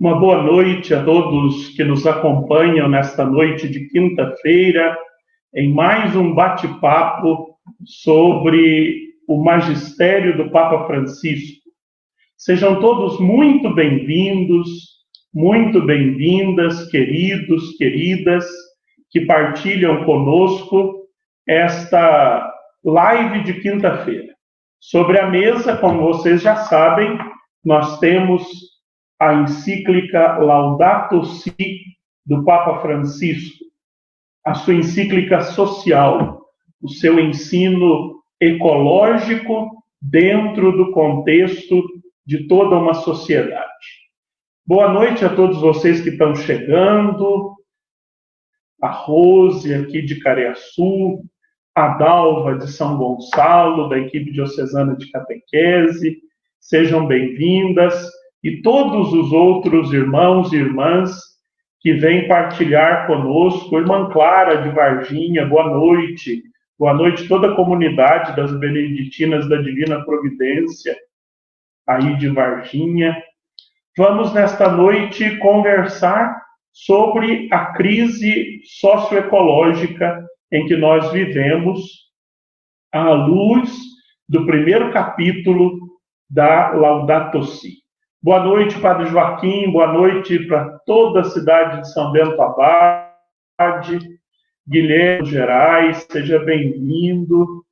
Uma boa noite a todos que nos acompanham nesta noite de quinta-feira, em mais um bate-papo sobre o magistério do Papa Francisco. Sejam todos muito bem-vindos, muito bem-vindas, queridos, queridas, que partilham conosco esta live de quinta-feira. Sobre a mesa, como vocês já sabem, nós temos a encíclica Laudato Si do Papa Francisco, a sua encíclica social, o seu ensino ecológico dentro do contexto de toda uma sociedade. Boa noite a todos vocês que estão chegando, a Rose aqui de Cariaçu, a Dalva de São Gonçalo, da equipe diocesana de catequese, sejam bem-vindas, e todos os outros irmãos e irmãs que vêm partilhar conosco. Irmã Clara de Varginha, boa noite toda a comunidade das Beneditinas da Divina Providência, aí de Varginha. Vamos, nesta noite, conversar sobre a crise socioecológica em que nós vivemos, à luz do primeiro capítulo da Laudato Si. Boa noite, Padre Joaquim, boa noite para toda a cidade de São Bento Abade, Guilherme Gerais, seja bem-vindo.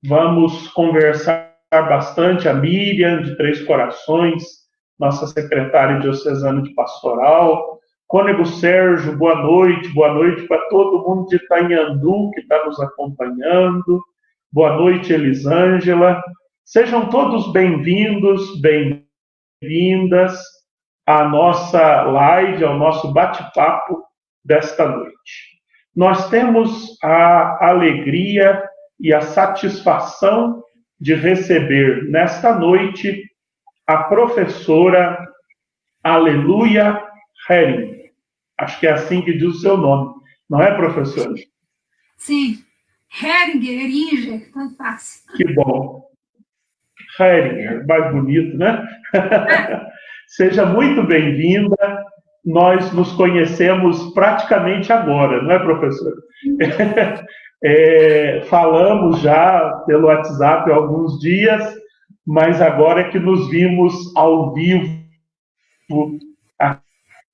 Vamos conversar bastante, a Miriam, de Três Corações, nossa secretária diocesana de pastoral, Cônego Sérgio, boa noite para todo mundo de Itanhandu que está nos acompanhando, boa noite, Elisângela, sejam todos bem-vindos, bem-vindas à nossa live, ao nosso bate-papo desta noite. Nós temos a alegria e a satisfação de receber nesta noite a professora Aleluia Hering. Acho que é assim que diz o seu nome, não é, professora? Sim, Heringer, tanto faz. Que bom. Heringer, mais bonito, né? Seja muito bem-vinda. Nós nos conhecemos praticamente agora, não é, professora? Falamos já pelo WhatsApp há alguns dias, mas agora é que nos vimos ao vivo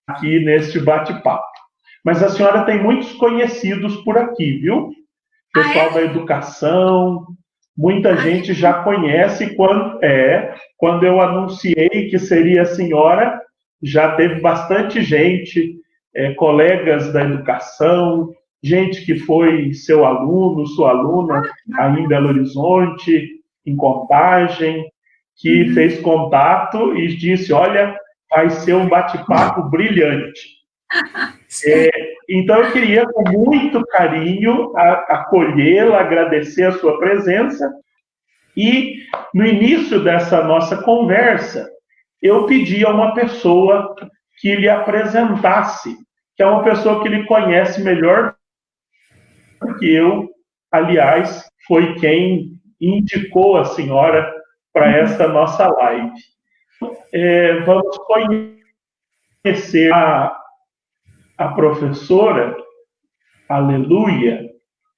aqui neste bate-papo. Mas a senhora tem muitos conhecidos por aqui, viu? Pessoal da educação, muita gente já conhece. Quando eu anunciei que seria a senhora, já teve bastante gente, colegas da educação, gente que foi seu aluno, sua aluna aí em Belo Horizonte, em Contagem, que fez contato e disse, olha, vai ser um bate-papo brilhante. Então, eu queria, com muito carinho, acolhê-la, agradecer a sua presença. E, no início dessa nossa conversa, eu pedi a uma pessoa que lhe apresentasse, que é uma pessoa que lhe conhece melhor do que eu. Aliás, foi quem indicou a senhora para essa nossa live. Vamos conhecer a professora Aleluia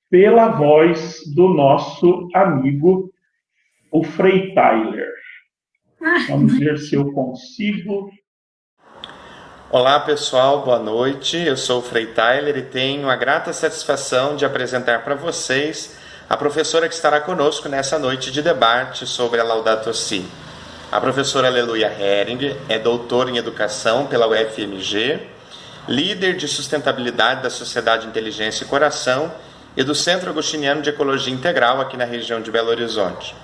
pela voz do nosso amigo, o Frei Tyler. Vamos ver se eu consigo. Olá, pessoal, boa noite. Eu sou o Frei Tyler e tenho a grata satisfação de apresentar para vocês a professora que estará conosco nessa noite de debate sobre a Laudato Si. A professora Aleluia Hering é doutora em educação pela UFMG, líder de sustentabilidade da Sociedade Inteligência e Coração e do Centro Agostiniano de Ecologia Integral aqui na região de Belo Horizonte.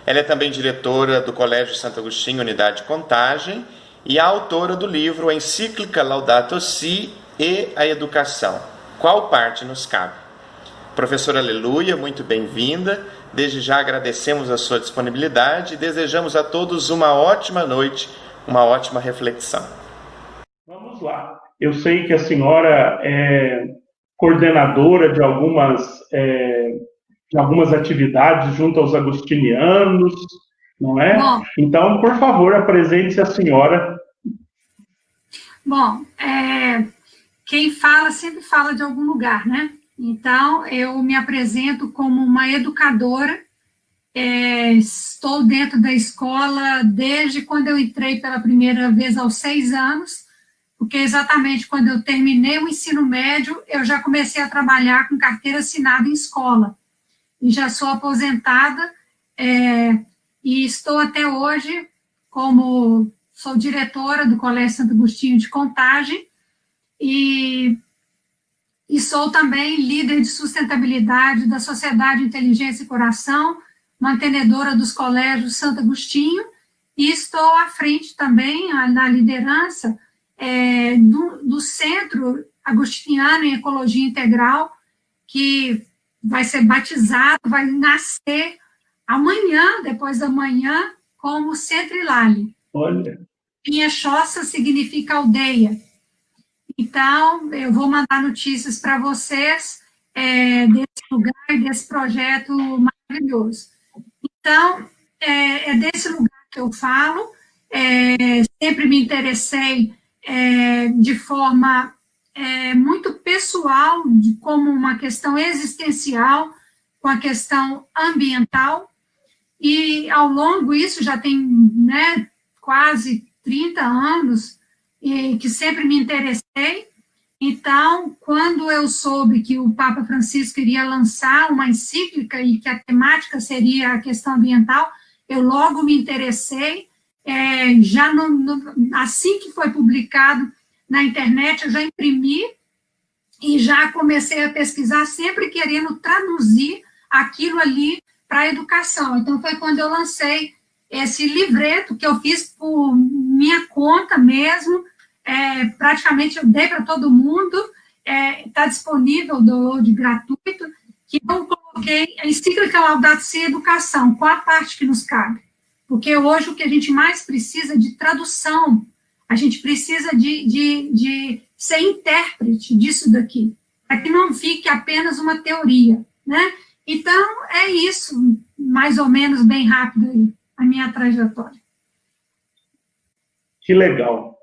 Ela é também diretora do Colégio Santo Agostinho, Unidade Contagem, e a autora do livro A Encíclica Laudato Si e a Educação. Qual parte nos cabe? Professora Aleluia, muito bem-vinda. Desde já agradecemos a sua disponibilidade e desejamos a todos uma ótima noite, uma ótima reflexão. Vamos lá. Eu sei que a senhora é coordenadora de algumas atividades junto aos agostinianos, não é? Bom. Então, por favor, apresente-se a senhora. Bom, quem fala sempre fala de algum lugar, né? Então, eu me apresento como uma educadora, estou dentro da escola desde quando eu entrei pela primeira vez aos 6 anos, porque exatamente quando eu terminei o ensino médio, eu já comecei a trabalhar com carteira assinada em escola, e já sou aposentada, e estou até hoje sou diretora do Colégio Santo Agostinho de Contagem, e sou também líder de sustentabilidade da Sociedade Inteligência e Coração, mantenedora dos colégios Santo Agostinho, e estou à frente também, na liderança, do Centro Agostiniano em Ecologia Integral, que vai ser batizado, vai nascer amanhã, depois da manhã, como Centro Ilali. Olha. Pinha-Choça significa aldeia. Então, eu vou mandar notícias para vocês desse lugar e desse projeto maravilhoso. Então, é desse lugar que eu falo, sempre me interessei de forma muito pessoal, como uma questão existencial, com a questão ambiental, e ao longo, isso já tem, né, quase 30 anos, e que sempre me interessei. Então, quando eu soube que o Papa Francisco iria lançar uma encíclica e que a temática seria a questão ambiental, eu logo me interessei, já assim que foi publicado na internet, eu já imprimi e já comecei a pesquisar, sempre querendo traduzir aquilo ali para a educação. Então, foi quando eu lancei esse livreto, que eu fiz por minha conta mesmo, praticamente eu dei para todo mundo, está disponível, download gratuito, que eu coloquei a encíclica Laudato Si Educação, qual a parte que nos cabe? Porque hoje o que a gente mais precisa é de tradução, a gente precisa de ser intérprete disso daqui, para que não fique apenas uma teoria, né? Então, é isso, mais ou menos, bem rápido aí, a minha trajetória. Que legal.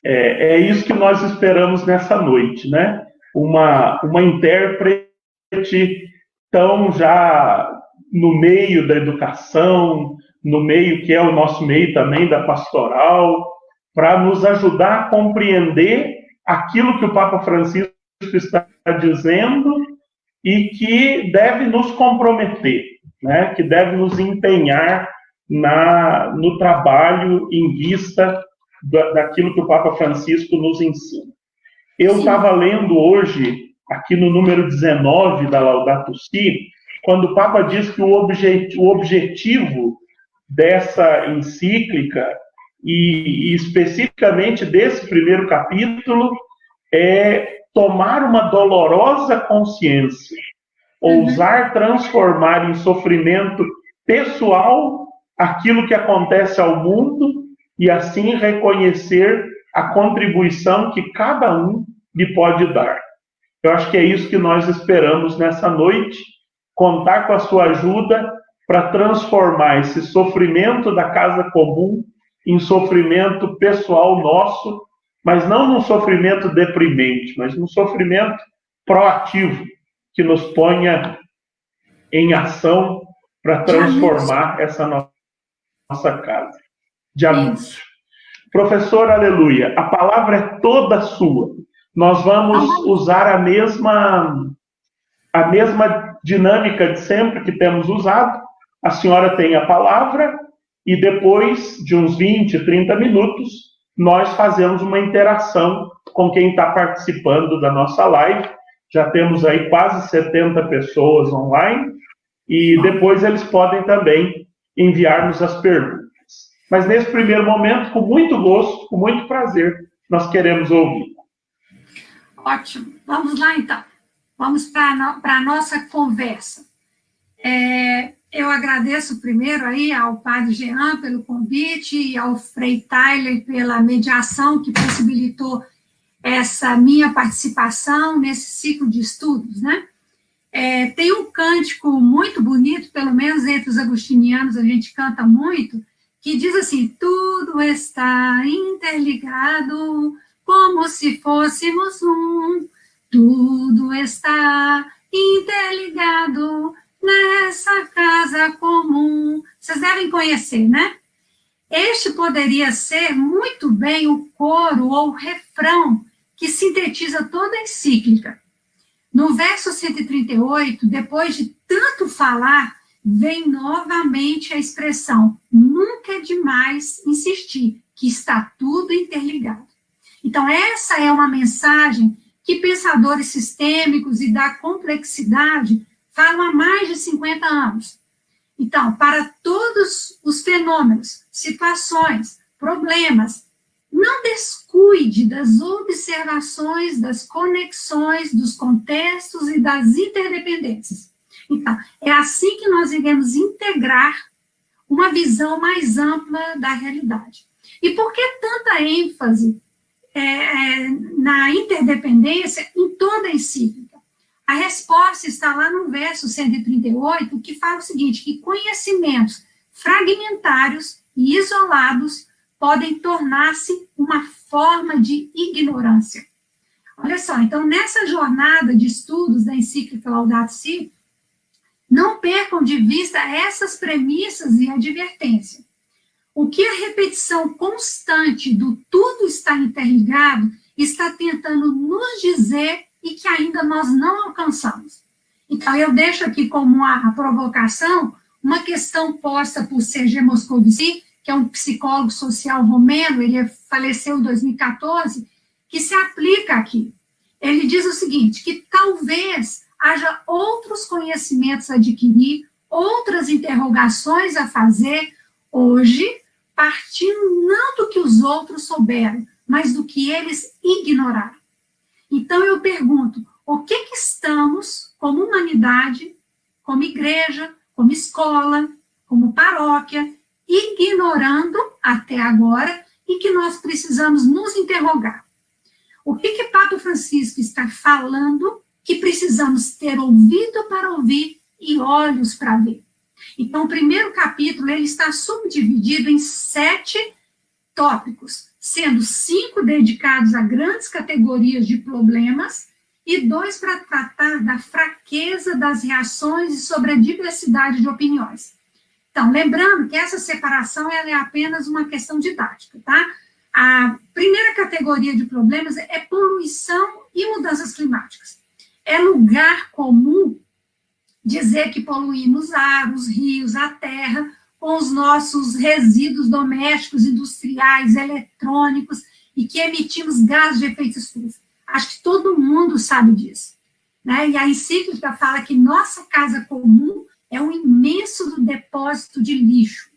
É isso que nós esperamos nessa noite, né? Uma intérprete tão já no meio da educação, no meio que é o nosso meio também da pastoral, para nos ajudar a compreender aquilo que o Papa Francisco está dizendo e que deve nos comprometer, né? Que deve nos empenhar no trabalho em vista daquilo que o Papa Francisco nos ensina. Eu estava lendo hoje, aqui no número 19 da Laudato Si, quando o Papa diz que o objetivo dessa encíclica, e especificamente desse primeiro capítulo, é tomar uma dolorosa consciência, ousar transformar em sofrimento pessoal aquilo que acontece ao mundo e assim reconhecer a contribuição que cada um lhe pode dar. Eu acho que é isso que nós esperamos nessa noite, contar com a sua ajuda para transformar esse sofrimento da casa comum em sofrimento pessoal nosso, mas não num sofrimento deprimente, mas num sofrimento proativo, que nos ponha em ação para transformar essa nossa casa de anúncio. Professor, aleluia, a palavra é toda sua. Nós vamos usar a mesma dinâmica de sempre que temos usado. A senhora tem a palavra e depois de uns 20, 30 minutos, nós fazemos uma interação com quem está participando da nossa live. Já temos aí quase 70 pessoas online e depois eles podem também enviar-nos as perguntas. Mas nesse primeiro momento, com muito gosto, com muito prazer, nós queremos ouvir. Ótimo. Vamos lá, então. Vamos para a nossa conversa. Eu agradeço primeiro aí ao Padre Jean pelo convite e ao Frei Tyler pela mediação que possibilitou essa minha participação nesse ciclo de estudos, né? Tem um cântico muito bonito, pelo menos entre os agostinianos a gente canta muito, que diz assim: tudo está interligado como se fôssemos um. Tudo está interligado nessa casa comum. Vocês devem conhecer, né? Este poderia ser muito bem o coro ou o refrão que sintetiza toda a encíclica. No verso 138, depois de tanto falar, vem novamente a expressão: nunca é demais insistir, que está tudo interligado. Então, essa é uma mensagem que pensadores sistêmicos e da complexidade falam há mais de 50 anos. Então, para todos os fenômenos, situações, problemas, não descuide das observações, das conexões, dos contextos e das interdependências. Então, é assim que nós iremos integrar uma visão mais ampla da realidade. E por que tanta ênfase na interdependência em toda a encíclica? A resposta está lá no verso 138, que fala o seguinte, que conhecimentos fragmentários e isolados podem tornar-se uma forma de ignorância. Olha só, então, nessa jornada de estudos da encíclica Laudato Si, não percam de vista essas premissas e advertência. O que a repetição constante do tudo está interligado está tentando nos dizer e que ainda nós não alcançamos. Então, eu deixo aqui como a provocação uma questão posta por Serge Moscovici, que é um psicólogo social romeno, ele faleceu em 2014, que se aplica aqui. Ele diz o seguinte, que talvez haja outros conhecimentos a adquirir, outras interrogações a fazer hoje, partindo não do que os outros souberam, mas do que eles ignoraram. Então, eu pergunto, o que estamos, como humanidade, como igreja, como escola, como paróquia, ignorando até agora e que nós precisamos nos interrogar? O que Papa Francisco está falando que precisamos ter ouvido para ouvir e olhos para ver? Então, o primeiro capítulo ele está subdividido em 7 tópicos, sendo 5 dedicados a grandes categorias de problemas e 2 para tratar da fraqueza das reações e sobre a diversidade de opiniões. Então, lembrando que essa separação ela é apenas uma questão didática, tá? A primeira categoria de problemas é poluição e mudanças climáticas. É lugar comum dizer que poluímos ar, os rios, a terra, com os nossos resíduos domésticos, industriais, eletrônicos, e que emitimos gases de efeito estufa. Acho que todo mundo sabe disso, né? E a encíclica fala que nossa casa comum é um imenso depósito de lixo.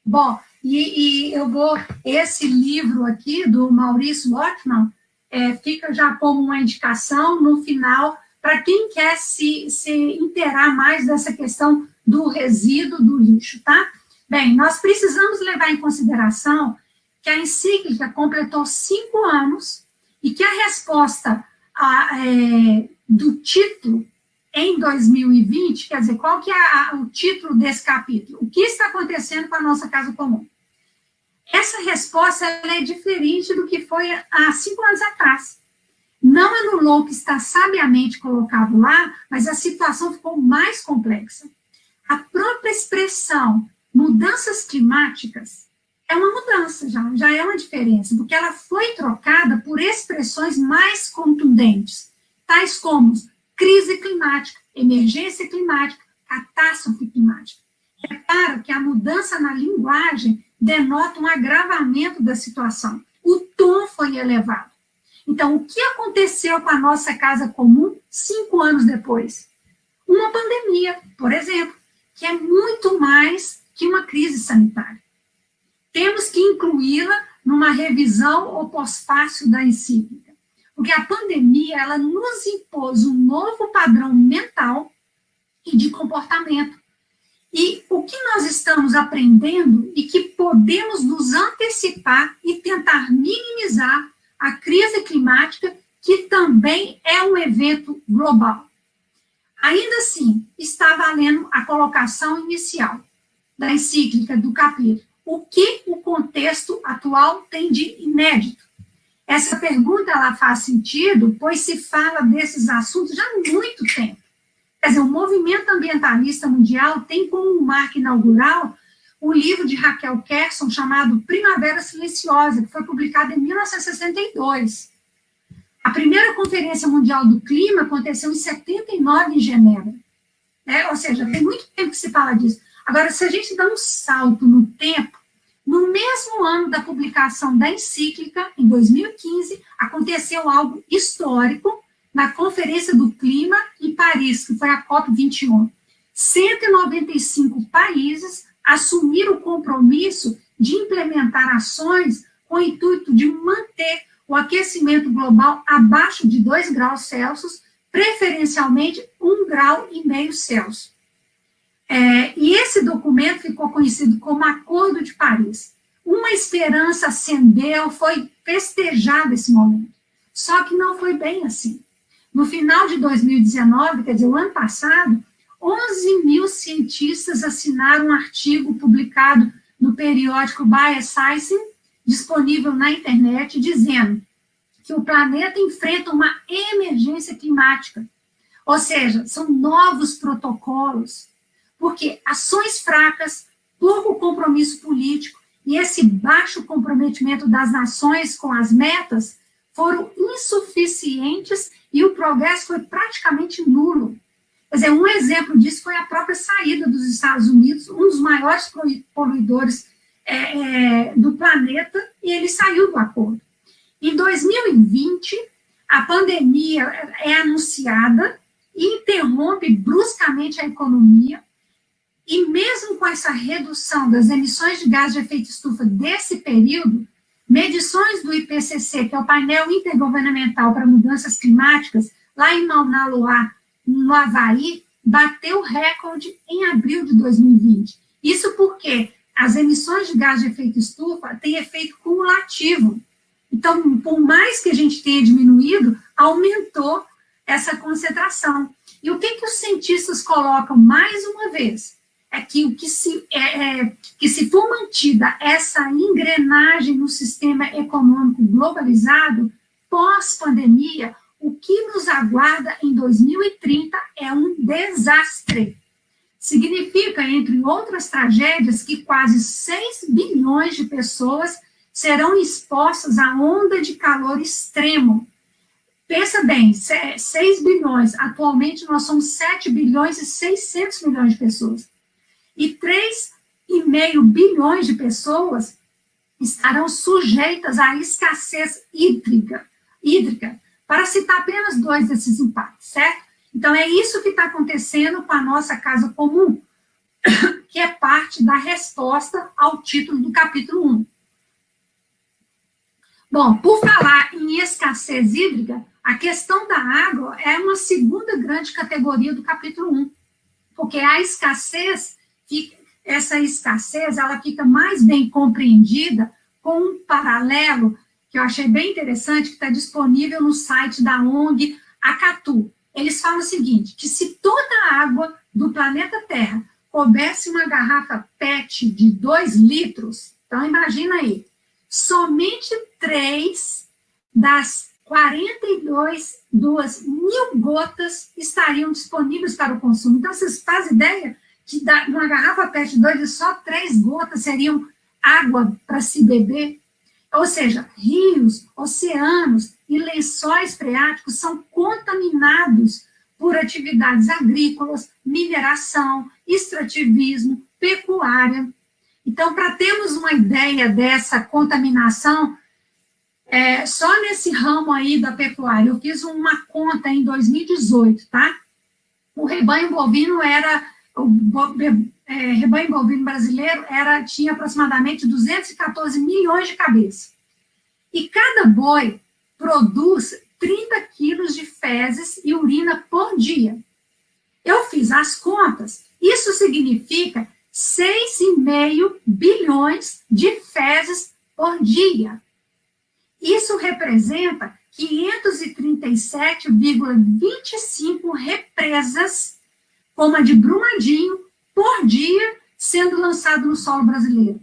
Bom, esse livro aqui, do Maurício Ottman, fica já como uma indicação no final, para quem quer se inteirar mais dessa questão do resíduo, do lixo, tá? Bem, nós precisamos levar em consideração que a encíclica completou 5 anos e que a resposta do título em 2020, quer dizer, qual que é o título desse capítulo? O que está acontecendo com a nossa casa comum? Essa resposta ela é diferente do que foi há 5 anos atrás. Não anulou o que está sabiamente colocado lá, mas a situação ficou mais complexa. A própria expressão mudanças climáticas é uma mudança, já é uma diferença, porque ela foi trocada por expressões mais contundentes, tais como crise climática, emergência climática, catástrofe climática. Repara que a mudança na linguagem denota um agravamento da situação. O tom foi elevado. Então, o que aconteceu com a nossa casa comum 5 anos depois? Uma pandemia, por exemplo, que é muito mais que uma crise sanitária. Temos que incluí-la numa revisão ou pós-fácil da encíclica, porque a pandemia ela nos impôs um novo padrão mental e de comportamento. E o que nós estamos aprendendo e que podemos nos antecipar e tentar minimizar a crise climática, que também é um evento global. Ainda assim, está valendo a colocação inicial da encíclica do capítulo. O que o contexto atual tem de inédito? Essa pergunta ela faz sentido, pois se fala desses assuntos já há muito tempo. Quer dizer, o movimento ambientalista mundial tem como marca inaugural o livro de Raquel Kerson chamado Primavera Silenciosa, que foi publicado em 1962. A primeira Conferência Mundial do Clima aconteceu em 79 em Genebra. Ou seja, tem muito tempo que se fala disso. Agora, se a gente dá um salto no tempo, no mesmo ano da publicação da encíclica, em 2015, aconteceu algo histórico na Conferência do Clima em Paris, que foi a COP21. 195 países assumiram o compromisso de implementar ações com o intuito de manter o aquecimento global abaixo de 2 graus Celsius, preferencialmente 1,5 graus Celsius. E esse documento ficou conhecido como Acordo de Paris. Uma esperança acendeu, foi festejado esse momento. Só que não foi bem assim. No final de 2019, quer dizer, o ano passado, 11 mil cientistas assinaram um artigo publicado no periódico Bioscience, disponível na internet, dizendo que o planeta enfrenta uma emergência climática. Ou seja, são novos protocolos, porque ações fracas, pouco compromisso político e esse baixo comprometimento das nações com as metas foram insuficientes e o progresso foi praticamente nulo. Quer dizer, um exemplo disso foi a própria saída dos Estados Unidos, um dos maiores poluidores do planeta, e ele saiu do acordo. Em 2020, a pandemia é anunciada e interrompe bruscamente a economia, e mesmo com essa redução das emissões de gás de efeito estufa desse período, medições do IPCC, que é o painel intergovernamental para mudanças climáticas, lá em Mauna Loa, no Havaí, bateu recorde em abril de 2020. Isso porque as emissões de gás de efeito estufa têm efeito cumulativo. Então, por mais que a gente tenha diminuído, aumentou essa concentração. E o que os cientistas colocam mais uma vez? É que se for mantida essa engrenagem no sistema econômico globalizado, pós-pandemia, o que nos aguarda em 2030 é um desastre. Significa, entre outras tragédias, que quase 6 bilhões de pessoas serão expostas à onda de calor extremo. Pensa bem, 6 bilhões, atualmente nós somos 7 bilhões e 600 milhões de pessoas. E 3,5 bilhões de pessoas estarão sujeitas à escassez hídrica, para citar apenas 2 desses impactos, certo? Então, é isso que está acontecendo com a nossa casa comum, que é parte da resposta ao título do capítulo 1. Bom, por falar em escassez hídrica, a questão da água é uma segunda grande categoria do capítulo 1, porque a escassez, essa escassez, ela fica mais bem compreendida com um paralelo que eu achei bem interessante, que está disponível no site da ONG Acatu. Eles falam o seguinte, que se toda a água do planeta Terra coubesse uma garrafa PET de 2 litros, então imagina aí, somente 3 das 42 mil gotas estariam disponíveis para o consumo. Então, vocês fazem ideia que numa garrafa PET de 2 litros, só 3 gotas seriam água para se beber? Ou seja, rios, oceanos e lençóis freáticos são contaminados por atividades agrícolas, mineração, extrativismo, pecuária. Então, para termos uma ideia dessa contaminação, só nesse ramo aí da pecuária, eu fiz uma conta em 2018, tá? O rebanho bovino rebanho bovino brasileiro tinha aproximadamente 214 milhões de cabeças. E cada boi produz 30 quilos de fezes e urina por dia. Eu fiz as contas. Isso significa 6,5 bilhões de fezes por dia. Isso representa 537,25 represas, como a de Brumadinho, por dia, sendo lançado no solo brasileiro.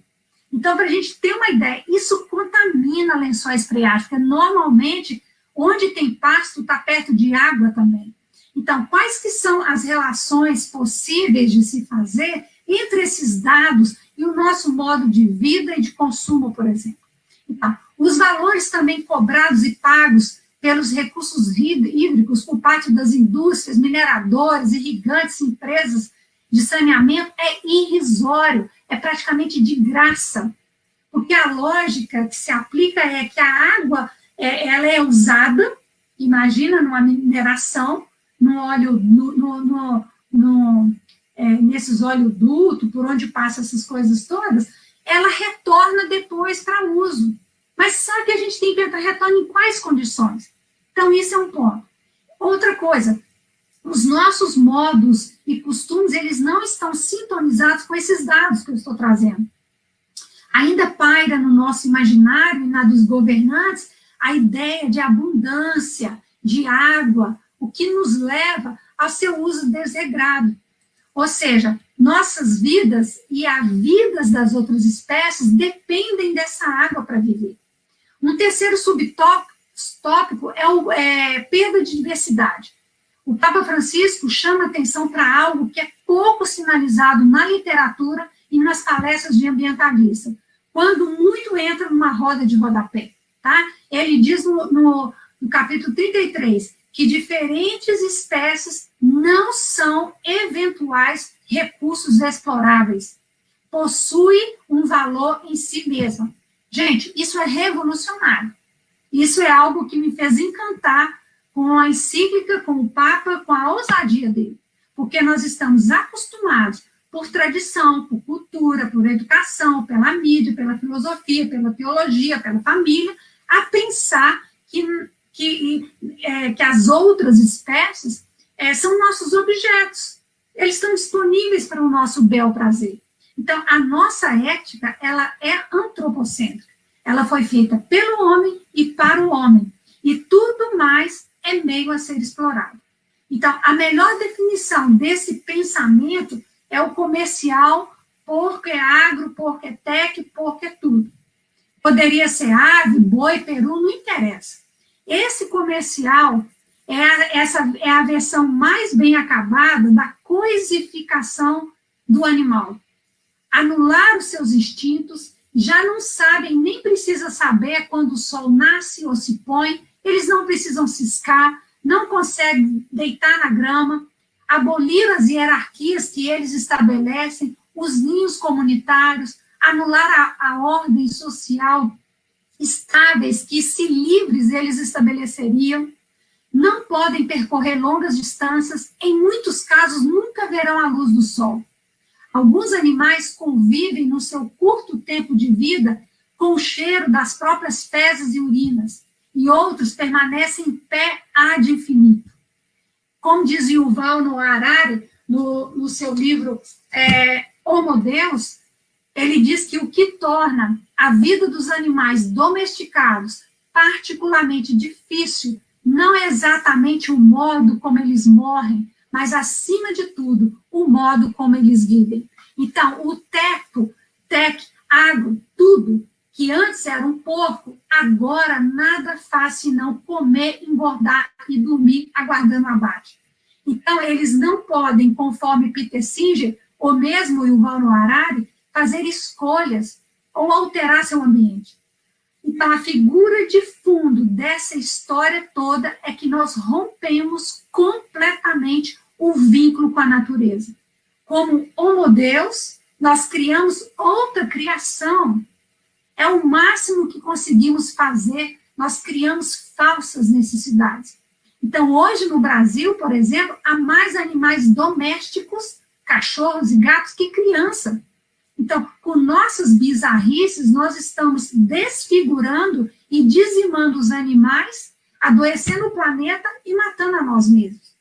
Então, para a gente ter uma ideia, isso contamina lençóis freáticos, porque normalmente, onde tem pasto, está perto de água também. Então, quais que são as relações possíveis de se fazer entre esses dados e o nosso modo de vida e de consumo, por exemplo? Então, os valores também cobrados e pagos pelos recursos hídricos por parte das indústrias, mineradores, irrigantes, empresas de saneamento é irrisório, é praticamente de graça, porque a lógica que se aplica é que a água ela é usada, imagina, numa mineração, no óleo, nesses oleodutos, por onde passam essas coisas todas, ela retorna depois para uso. Mas sabe que a gente tem que retornar em quais condições? Então, isso é um ponto. Outra coisa, os nossos modos e costumes, eles não estão sintonizados com esses dados que eu estou trazendo. Ainda paira no nosso imaginário e na dos governantes a ideia de abundância, de água, o que nos leva ao seu uso desregrado. Ou seja, nossas vidas e as vidas das outras espécies dependem dessa água para viver. Um terceiro subtópico é perda de diversidade. O Papa Francisco chama atenção para algo que é pouco sinalizado na literatura e nas palestras de ambientalistas, quando muito entra numa roda de rodapé. Tá? Ele diz no capítulo 33 que diferentes espécies não são eventuais recursos exploráveis, possuem um valor em si mesma. Gente, isso é revolucionário. Isso é algo que me fez encantar com a encíclica, com o Papa, com a ousadia dele, porque nós estamos acostumados, por tradição, por cultura, por educação, pela mídia, pela filosofia, pela teologia, pela família, a pensar que as outras espécies são nossos objetos. Eles estão disponíveis para o nosso bel prazer. Então, a nossa ética, ela é antropocêntrica. Ela foi feita pelo homem e para o homem. E tudo mais é meio a ser explorado. Então, a melhor definição desse pensamento é o comercial, porco é agro, porco é tech, porco é tudo. Poderia ser ave, boi, peru, não interessa. Esse comercial é a versão mais bem acabada da coisificação do animal. Anular os seus instintos, já não sabem, nem precisa saber quando o sol nasce ou se põe, eles não precisam ciscar, não conseguem deitar na grama, abolir as hierarquias que eles estabelecem, os ninhos comunitários, anular a ordem social estáveis que, se livres, eles estabeleceriam, não podem percorrer longas distâncias, em muitos casos nunca verão a luz do sol. Alguns animais convivem no seu curto tempo de vida com o cheiro das próprias fezes e urinas, e outros permanecem em pé ad infinito. Como diz Yuval Noah Harari, no seu livro Homo Deus, ele diz que o que torna a vida dos animais domesticados particularmente difícil não é exatamente o modo como eles morrem, mas, acima de tudo, o modo como eles vivem. Então, o tech, agro, tudo, que antes era um porco, agora nada faz senão comer, engordar e dormir aguardando abate. Então, eles não podem, conforme Peter Singer, ou mesmo o Yuval Noah Harari, fazer escolhas ou alterar seu ambiente. Então, a figura de fundo dessa história toda é que nós rompemos completamente o vínculo com a natureza. Como Homo Deus, nós criamos outra criação. É o máximo que conseguimos fazer, nós criamos falsas necessidades. Então, hoje no Brasil, por exemplo, há mais animais domésticos, cachorros e gatos, que criança. Então, com nossas bizarrices, nós estamos desfigurando e dizimando os animais, adoecendo o planeta e matando a nós mesmos.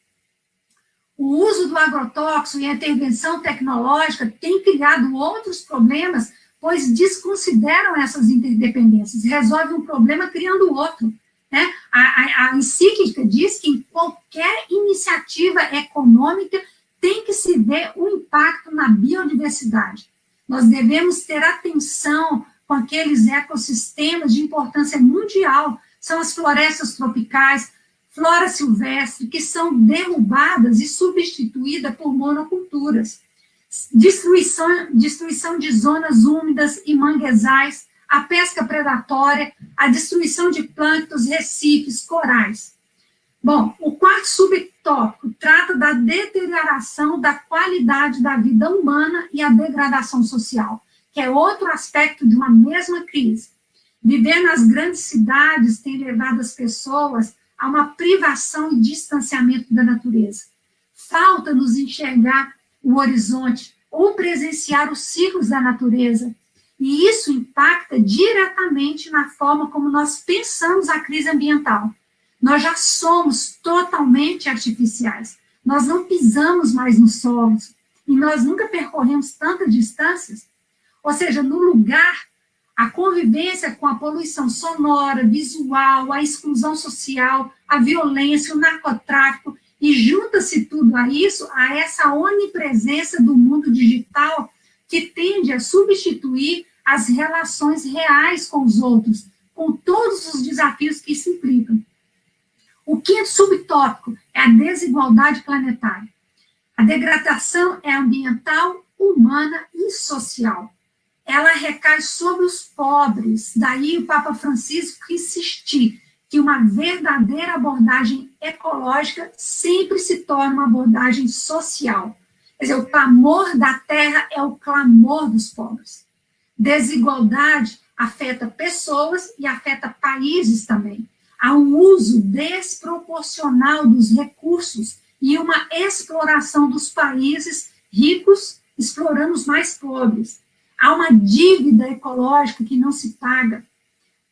O uso do agrotóxico e a intervenção tecnológica tem criado outros problemas, pois desconsideram essas interdependências, resolve um problema criando outro. Né? A encíclica diz que em qualquer iniciativa econômica tem que se ver o impacto na biodiversidade. Nós devemos ter atenção com aqueles ecossistemas de importância mundial, são as florestas tropicais, flora silvestre, que são derrubadas e substituídas por monoculturas. Destruição de zonas úmidas e manguezais, a pesca predatória, a destruição de plânctons, recifes, corais. Bom, o quarto subtópico trata da deterioração da qualidade da vida humana e a degradação social, que é outro aspecto de uma mesma crise. Viver nas grandes cidades tem levado as pessoas a uma privação e distanciamento da natureza. Falta-nos enxergar o horizonte ou presenciar os ciclos da natureza, e isso impacta diretamente na forma como nós pensamos a crise ambiental. Nós já somos totalmente artificiais, nós não pisamos mais nos solos, e nós nunca percorremos tantas distâncias, ou seja, no lugar, a convivência com a poluição sonora, visual, a exclusão social, a violência, o narcotráfico, e junta-se tudo a isso, a essa onipresença do mundo digital que tende a substituir as relações reais com os outros, com todos os desafios que isso implica. O quinto subtópico é a desigualdade planetária. A degradação é ambiental, humana e social. Ela recai sobre os pobres, daí o Papa Francisco insistir que uma verdadeira abordagem ecológica sempre se torna uma abordagem social. Quer dizer, o clamor da terra é o clamor dos pobres. Desigualdade afeta pessoas e afeta países também. Há um uso desproporcional dos recursos e uma exploração dos países ricos explorando os mais pobres. Há uma dívida ecológica que não se paga.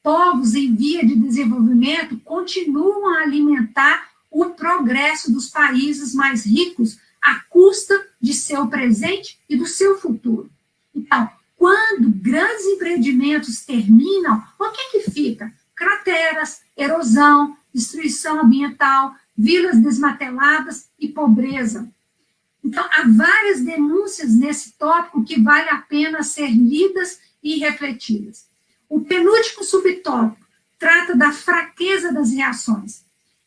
Povos em via de desenvolvimento continuam a alimentar o progresso dos países mais ricos à custa de seu presente e do seu futuro. Então, quando grandes empreendimentos terminam, o que fica? Crateras, erosão, destruição ambiental, vilas desmanteladas e pobreza. Então, há várias denúncias nesse tópico que vale a pena ser lidas e refletidas. O penúltimo subtópico trata da fraqueza das reações.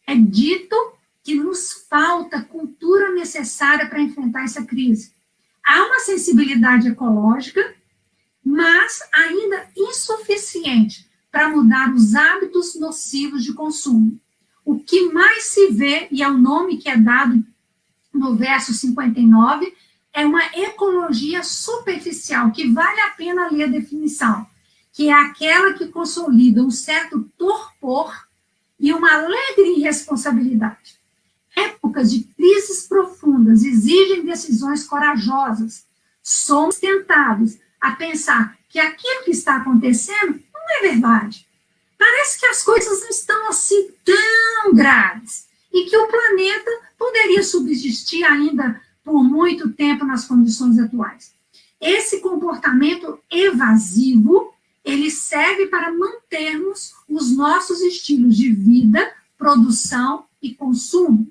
É dito que nos falta cultura necessária para enfrentar essa crise. Há uma sensibilidade ecológica, mas ainda insuficiente para mudar os hábitos nocivos de consumo. O que mais se vê, e é o nome que é dado no verso 59, é uma ecologia superficial, que vale a pena ler a definição, que é aquela que consolida um certo torpor e uma alegre irresponsabilidade. Épocas de crises profundas exigem decisões corajosas. Somos tentados a pensar que aquilo que está acontecendo não é verdade. Parece que as coisas não estão assim tão graves e que o planeta poderia subsistir ainda por muito tempo nas condições atuais. Esse comportamento evasivo, ele serve para mantermos os nossos estilos de vida, produção e consumo.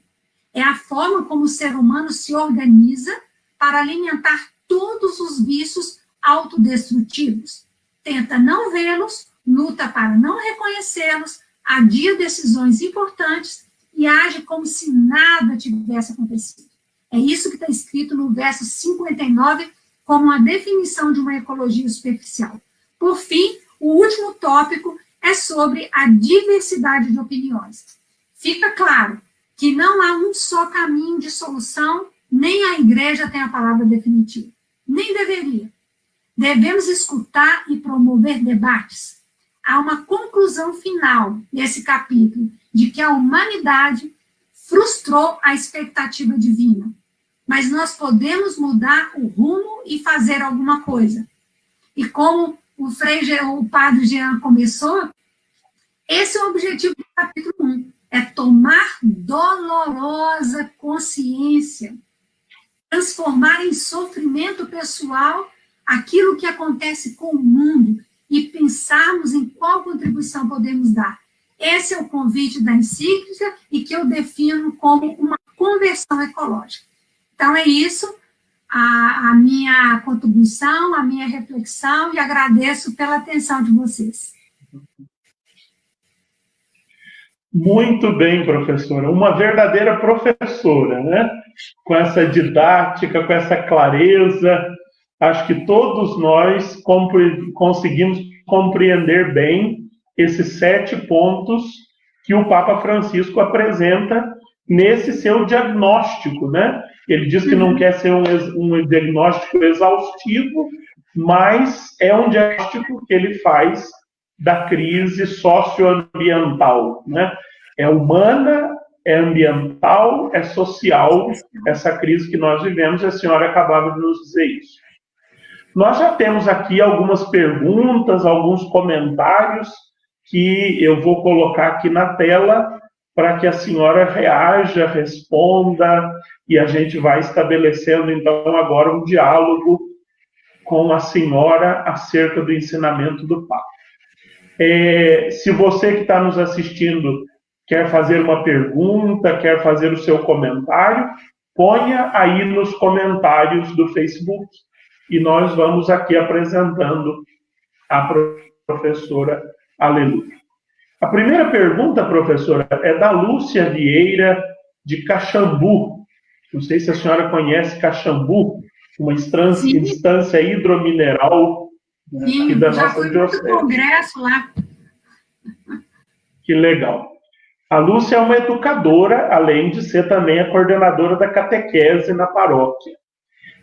É a forma como o ser humano se organiza para alimentar todos os vícios autodestrutivos. Tenta não vê-los, luta para não reconhecê-los, adia decisões importantes e age como se nada tivesse acontecido. É isso que está escrito no verso 59, como uma definição de uma ecologia superficial. Por fim, o último tópico é sobre a diversidade de opiniões. Fica claro que não há um só caminho de solução, nem a igreja tem a palavra definitiva. Nem deveria. Devemos escutar e promover debates. Há uma conclusão final nesse capítulo, de que a humanidade frustrou a expectativa divina. Mas nós podemos mudar o rumo e fazer alguma coisa. E como o padre Jean começou, esse é o objetivo do capítulo 1, é tomar dolorosa consciência, transformar em sofrimento pessoal aquilo que acontece com o mundo e pensarmos em qual contribuição podemos dar. Esse é o convite da encíclica e que eu defino como uma conversão ecológica. Então, é isso. a minha contribuição, a minha reflexão, e agradeço pela atenção de vocês. Muito bem, professora. Uma verdadeira professora, né? Com essa didática, com essa clareza. Acho que todos nós conseguimos compreender bem esses 7 pontos que o Papa Francisco apresenta nesse seu diagnóstico, né? Ele diz que não quer ser um diagnóstico exaustivo, mas é um diagnóstico que ele faz da crise socioambiental, né? É humana, é ambiental, é social, essa crise que nós vivemos, e a senhora acabava de nos dizer isso. Nós já temos aqui algumas perguntas, alguns comentários que eu vou colocar aqui na tela para que a senhora reaja, responda, e a gente vai estabelecendo, então, agora um diálogo com a senhora acerca do ensinamento do Papa. Se você que está nos assistindo quer fazer uma pergunta, quer fazer o seu comentário, ponha aí nos comentários do Facebook e nós vamos aqui apresentando a professora Aleluia. A primeira pergunta, professora, é da Lúcia Vieira, de Caxambu. Não sei se a senhora conhece Caxambu, uma instância hidromineral aqui da nossa diocese. Já fui no congresso lá. Que legal. A Lúcia é uma educadora, além de ser também a coordenadora da catequese na paróquia.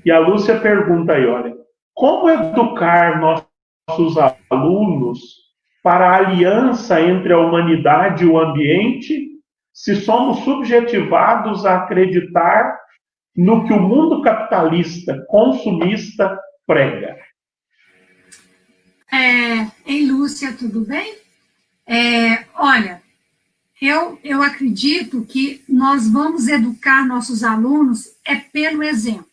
E a Lúcia pergunta aí, olha, como educar nossos alunos para a aliança entre a humanidade e o ambiente, se somos subjetivados a acreditar no que o mundo capitalista, consumista, prega? Ei, Lúcia, tudo bem? Olha, eu acredito que nós vamos educar nossos alunos pelo exemplo.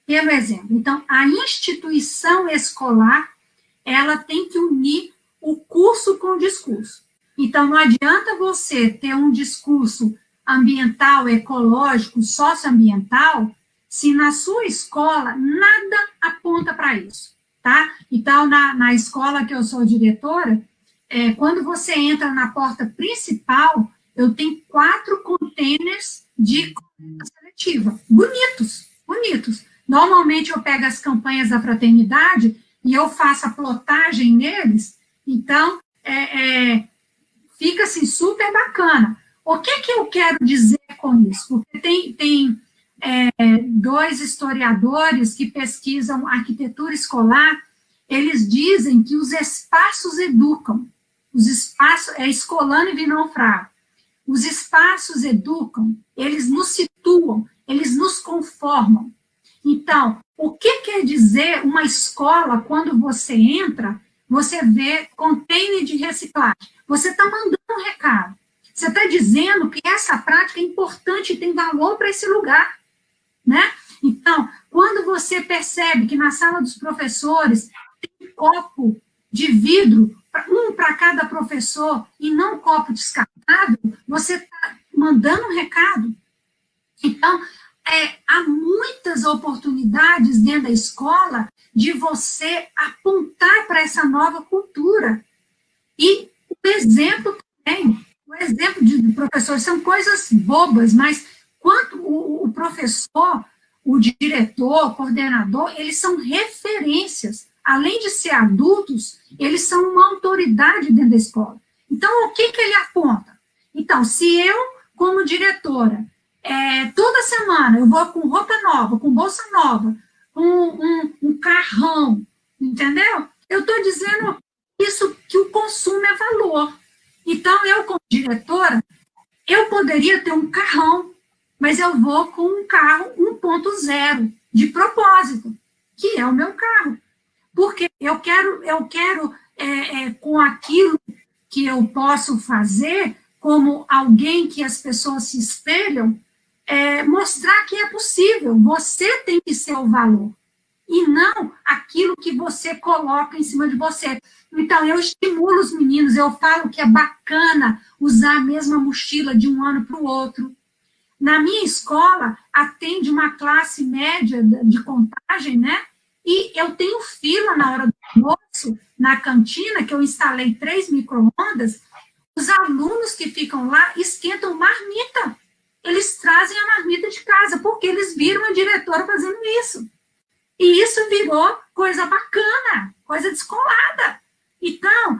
Pelo exemplo. Então, a instituição escolar, ela tem que unir o curso com o discurso. Então, não adianta você ter um discurso ambiental, ecológico, socioambiental, se na sua escola nada aponta para isso, tá? Então, na escola que eu sou diretora, quando você entra na porta principal, eu tenho 4 containers de coleta seletiva, bonitos, bonitos. Normalmente eu pego as campanhas da fraternidade e eu faço a plotagem neles, então fica assim super bacana. O que eu quero dizer com isso? Porque tem 2 historiadores que pesquisam arquitetura escolar, eles dizem que os espaços educam, os espaços, Escolano e Vinonfrato, os espaços educam, eles nos situam, eles nos conformam. Então, o que quer dizer uma escola quando você entra, você vê container de reciclagem? Você está mandando um recado. Você está dizendo que essa prática é importante e tem valor para esse lugar, né? Então, quando você percebe que na sala dos professores tem um copo de vidro, um para cada professor, e não um copo descartável, você está mandando um recado. Então, há muitas oportunidades dentro da escola de você apontar para essa nova cultura. E o exemplo também, o exemplo do professor, são coisas bobas, mas quanto o professor, o diretor, o coordenador, eles são referências. Além de ser adultos, eles são uma autoridade dentro da escola. Então, o que ele aponta? Então, se eu, como diretora, toda semana eu vou com roupa nova, com bolsa nova, com um carrão, entendeu? Eu estou dizendo isso, que o consumo é valor. Então, eu, como diretora, eu poderia ter um carrão, mas eu vou com um carro 1.0, de propósito, que é o meu carro. Porque eu quero com aquilo que eu posso fazer, como alguém que as pessoas se espelham, mostrar que é possível, você tem que ser o valor, e não aquilo que você coloca em cima de você. Então, eu estimulo os meninos, eu falo que é bacana usar a mesma mochila de um ano para o outro. Na minha escola, atende uma classe média de contagem, né? E eu tenho fila na hora do almoço, na cantina, que eu instalei 3 micro-ondas. Os alunos que ficam lá esquentam marmita. Eles trazem a marmita de casa, porque eles viram a diretora fazendo isso. E isso virou coisa bacana, coisa descolada. Então,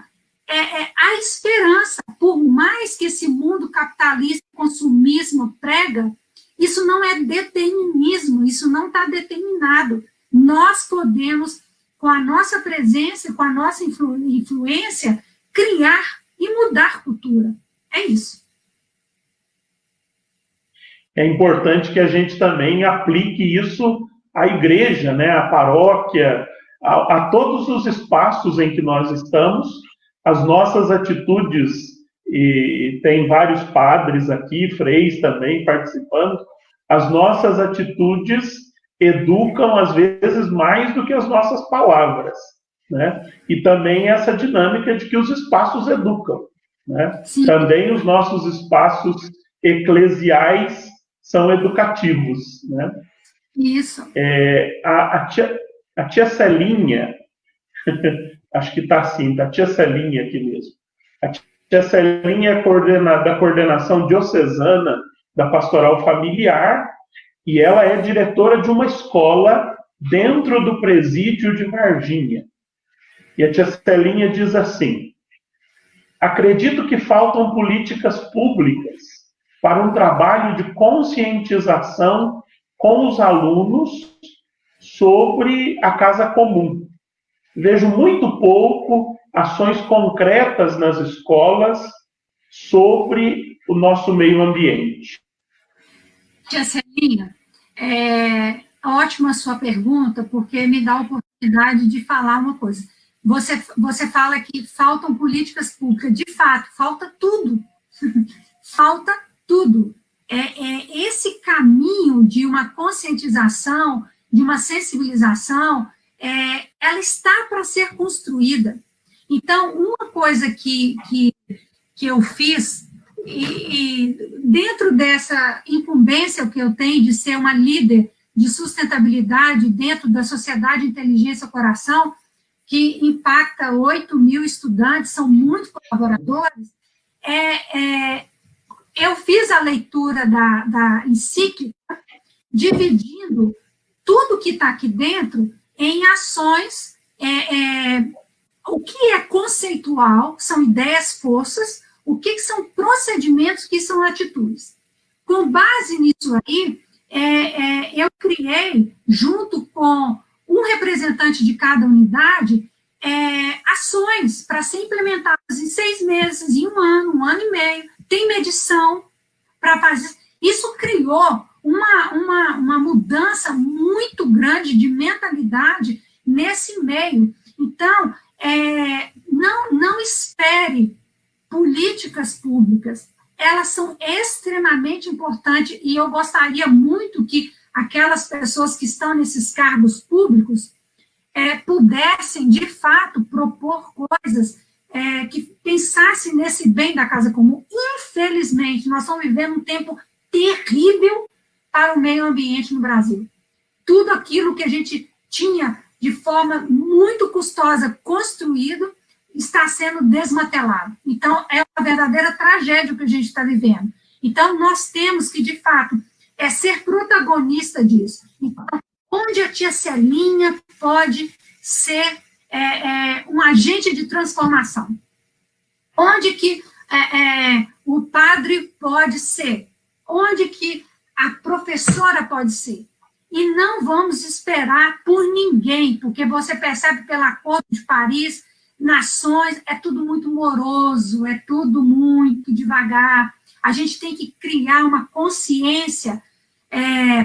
a esperança, por mais que esse mundo capitalista, consumismo prega, isso não é determinismo, isso não está determinado. Nós podemos, com a nossa presença, com a nossa influência, criar e mudar cultura. É isso. É importante que a gente também aplique isso à igreja, né, à paróquia, a todos os espaços em que nós estamos, as nossas atitudes, e tem vários padres aqui, freis também participando, as nossas atitudes educam, às vezes, mais do que as nossas palavras, né? E também essa dinâmica de que os espaços educam, né? Também os nossos espaços eclesiais são educativos, né? Isso. A tia Celinha, acho que está assim, da tia Celinha aqui mesmo. A tia Celinha é da coordenação diocesana da Pastoral Familiar, e ela é diretora de uma escola dentro do presídio de Varginha. E a tia Celinha diz assim: acredito que faltam políticas públicas para um trabalho de conscientização com os alunos sobre a casa comum. Vejo muito pouco ações concretas nas escolas sobre o nosso meio ambiente. Tia Celinha, ótima a sua pergunta, porque me dá a oportunidade de falar uma coisa. Você fala que faltam políticas públicas. De fato, falta tudo. Falta tudo. Esse caminho de uma conscientização, de uma sensibilização, ela está para ser construída. Então, uma coisa que eu fiz, e dentro dessa incumbência que eu tenho de ser uma líder de sustentabilidade dentro da Sociedade Inteligência Coração, que impacta 8.000 estudantes, são muitos colaboradores, eu fiz a leitura da encíclica, dividindo tudo que está aqui dentro em ações, o que é conceitual, são ideias, forças, o que são procedimentos, que são atitudes. Com base nisso aí, eu criei, junto com um representante de cada unidade, ações para ser implementadas em 6 meses, em um ano e meio, tem medição para fazer. Isso criou uma mudança muito grande de mentalidade nesse meio. Então, não espere políticas públicas, elas são extremamente importantes, e eu gostaria muito que aquelas pessoas que estão nesses cargos públicos pudessem, de fato, propor coisas que pensassem nesse bem da casa comum. Infelizmente, nós estamos vivendo um tempo terrível para o meio ambiente no Brasil. Tudo aquilo que a gente tinha de forma muito custosa construído está sendo desmantelado. Então, é uma verdadeira tragédia o que a gente está vivendo. Então, nós temos que, de fato, ser protagonista disso. Então, onde a tia Celinha pode ser um agente de transformação? Onde que o padre pode ser? Onde que a professora pode ser? E não vamos esperar por ninguém, porque você percebe pelo Acordo de Paris, nações, é tudo muito moroso, é tudo muito devagar. A gente tem que criar uma consciência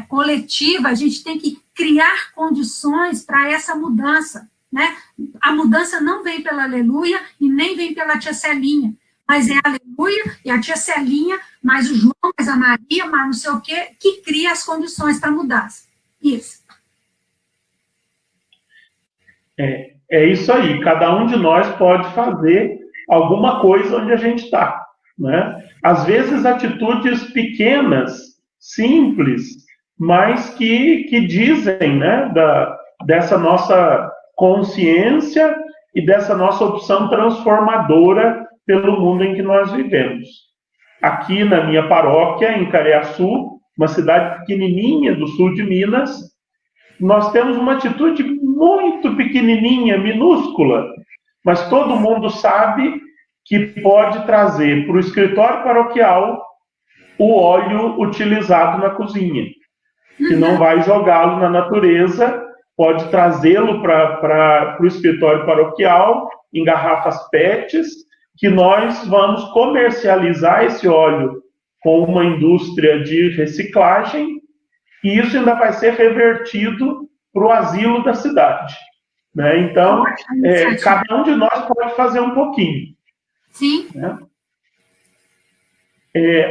coletiva, a gente tem que criar condições para essa mudança, né? A mudança não vem pela aleluia e nem vem pela tia Celinha, mas é a aleluia e a tia Celinha, mais o João, mais a Maria, mais não sei o quê, que cria as condições para mudança. Isso. É isso aí, cada um de nós pode fazer alguma coisa onde a gente está, né? Às vezes, atitudes pequenas simples, mas que dizem, né, dessa nossa consciência e dessa nossa opção transformadora pelo mundo em que nós vivemos. Aqui na minha paróquia, em Careaçu, uma cidade pequenininha do sul de Minas, nós temos uma atitude muito pequenininha, minúscula, mas todo mundo sabe que pode trazer para o escritório paroquial o óleo utilizado na cozinha, que não vai jogá-lo na natureza, pode trazê-lo para o escritório paroquial em garrafas PETs, que nós vamos comercializar esse óleo com uma indústria de reciclagem, e isso ainda vai ser revertido para o asilo da cidade, né? Então, cada um de nós pode fazer um pouquinho. Sim. Né?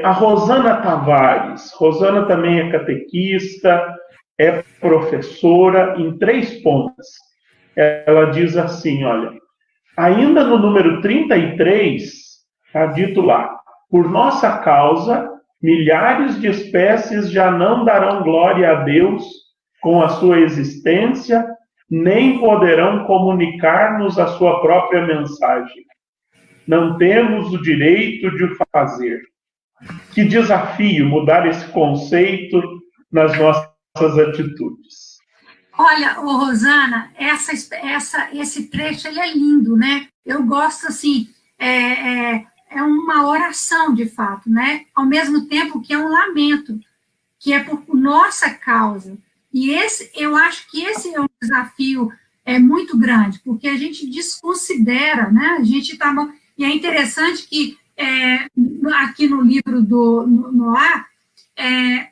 A Rosana Tavares. Rosana também é catequista, é professora em 3 pontos. Ela diz assim, olha, ainda no número 33, está dito lá, por nossa causa, milhares de espécies já não darão glória a Deus com a sua existência, nem poderão comunicar-nos a sua própria mensagem. Não temos o direito de o fazer. Que desafio mudar esse conceito nas nossas atitudes. Olha, Rosana, esse trecho ele é lindo, né? Eu gosto, assim, é uma oração, de fato, né? Ao mesmo tempo que é um lamento, que é por nossa causa. E eu acho que esse é um desafio muito grande, porque a gente desconsidera, né? E é interessante que aqui no livro do Noah,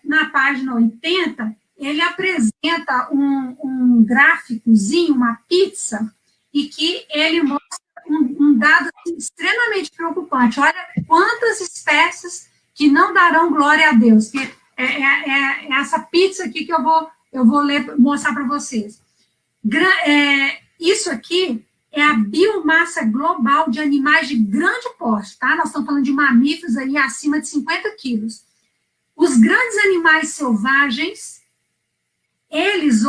na página 80, ele apresenta um gráficozinho, uma pizza, e que ele mostra um dado extremamente preocupante. Olha quantas espécies que não darão glória a Deus. Que é essa pizza aqui que eu vou mostrar para vocês. Isso aqui é a biomassa global de animais de grande porte, tá? Nós estamos falando de mamíferos aí acima de 50 quilos. Os grandes animais selvagens, eles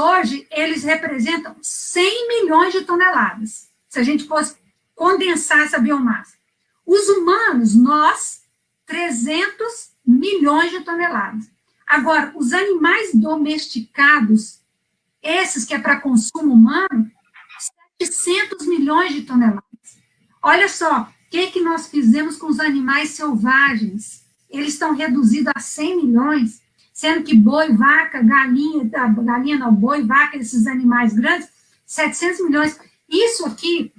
representam 100 milhões de toneladas, se a gente fosse condensar essa biomassa. Os humanos, nós, 300 milhões de toneladas. Agora, os animais domesticados, esses que é para consumo humano, 700 milhões de toneladas. Olha só, o que nós fizemos com os animais selvagens? Eles estão reduzidos a 100 milhões, sendo que boi, vaca, galinha não, boi, vaca, esses animais grandes, 700 milhões. Isso aqui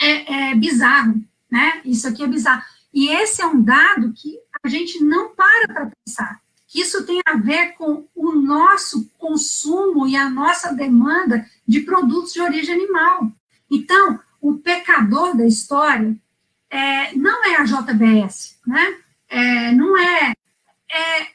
é bizarro, né? Isso aqui é bizarro. E esse é um dado que a gente não para pensar. Isso tem a ver com o nosso consumo e a nossa demanda de produtos de origem animal. Então, o pecador da história não é a JBS, né? Não é.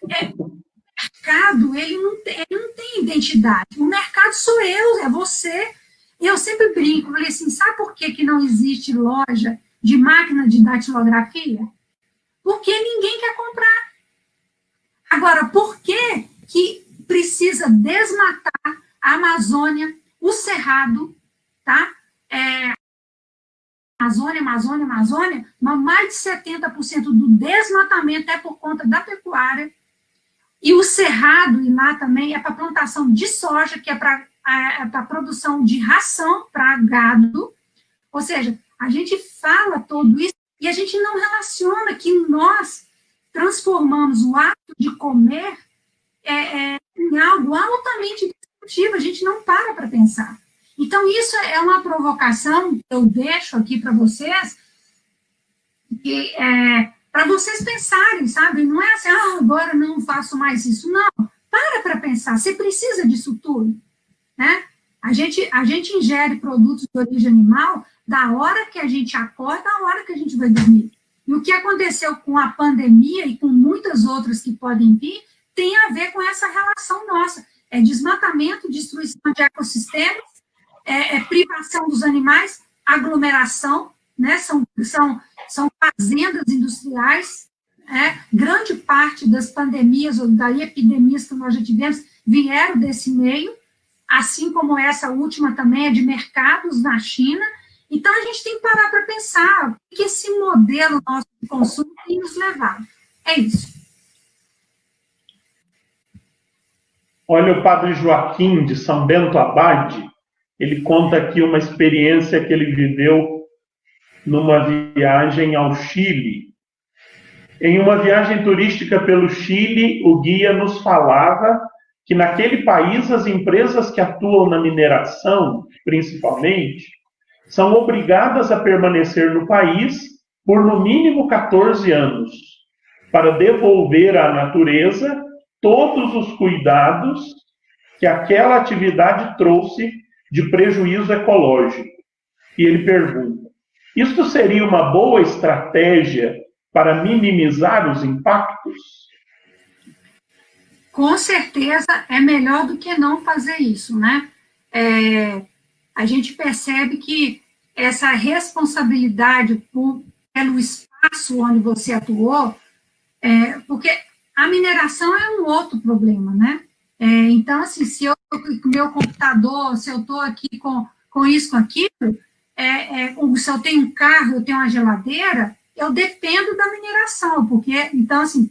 O mercado, ele não tem identidade. O mercado sou eu, é você. Eu sempre brinco, falei assim, sabe por que não existe loja de máquina de datilografia? Porque ninguém quer comprar. Agora, por que precisa desmatar a Amazônia, o Cerrado, tá? Amazônia, mas mais de 70% do desmatamento é por conta da pecuária, e o Cerrado, e lá também, é para plantação de soja, que é para produção de ração para gado, ou seja, a gente fala tudo isso, e a gente não relaciona que nós transformamos o ato de comer em algo altamente destrutivo, a gente não para pensar. Então, isso é uma provocação que eu deixo aqui para vocês, para vocês pensarem, sabe? Não é assim, agora não faço mais isso. Não, para pensar, você precisa disso tudo, né? A gente ingere produtos de origem animal da hora que a gente acorda à hora que a gente vai dormir. E o que aconteceu com a pandemia e com muitas outras que podem vir, tem a ver com essa relação nossa. É desmatamento, destruição de ecossistemas, privação dos animais, aglomeração, né? São fazendas industriais, Grande parte das pandemias ou das epidemias que nós já tivemos vieram desse meio, assim como essa última também é de mercados na China. Então, a gente tem que parar para pensar o que esse modelo nosso de consumo tem nos levado. É isso. Olha, o padre Joaquim, de São Bento Abade, ele conta aqui uma experiência que ele viveu numa viagem ao Chile. Em uma viagem turística pelo Chile, o guia nos falava que naquele país as empresas que atuam na mineração, principalmente, são obrigadas a permanecer no país por no mínimo 14 anos, para devolver à natureza todos os cuidados que aquela atividade trouxe de prejuízo ecológico. E ele pergunta: isto seria uma boa estratégia para minimizar os impactos? Com certeza é melhor do que não fazer isso, né? A gente percebe que essa responsabilidade pelo espaço onde você atuou, porque a mineração é um outro problema, né? Então, assim, se eu estou com o meu computador, se eu estou aqui com isso, com aquilo, se eu tenho um carro, eu tenho uma geladeira, eu dependo da mineração, porque, então, assim,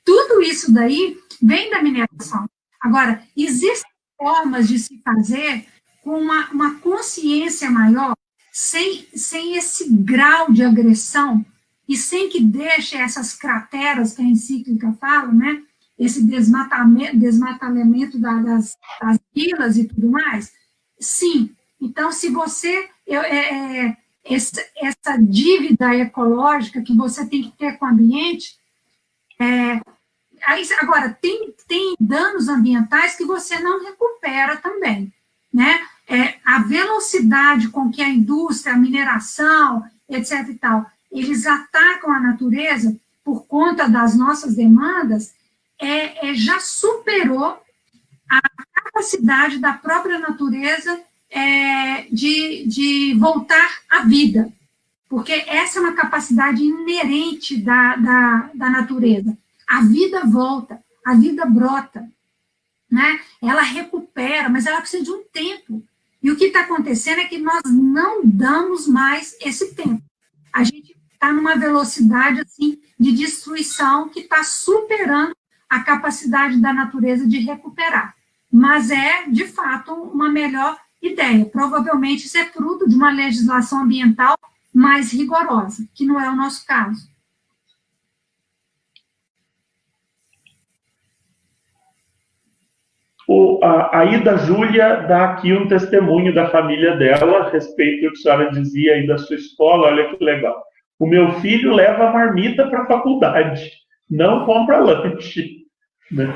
tudo isso daí vem da mineração. Agora, existem formas de se fazer com uma consciência maior, sem esse grau de agressão, e sem que deixe essas crateras que a encíclica fala, né? Esse desmatamento das vilas e tudo mais. Sim, então, se você... essa dívida ecológica que você tem que ter com o ambiente, agora, tem danos ambientais que você não recupera também, né? A velocidade com que a indústria, a mineração, etc. e tal, eles atacam a natureza por conta das nossas demandas, já superou a capacidade da própria natureza de voltar à vida, porque essa é uma capacidade inerente da natureza. A vida volta, a vida brota, né? Ela recupera, mas ela precisa de um tempo. E o que está acontecendo é que nós não damos mais esse tempo. A gente está numa velocidade assim, de destruição que está superando a capacidade da natureza de recuperar. Mas de fato, uma melhor ideia. Provavelmente isso é fruto de uma legislação ambiental mais rigorosa, que não é o nosso caso. A Ida Júlia dá aqui um testemunho da família dela a respeito do que a senhora dizia aí da sua escola. Olha que legal. O meu filho leva a marmita para a faculdade, não compra lanche. Né?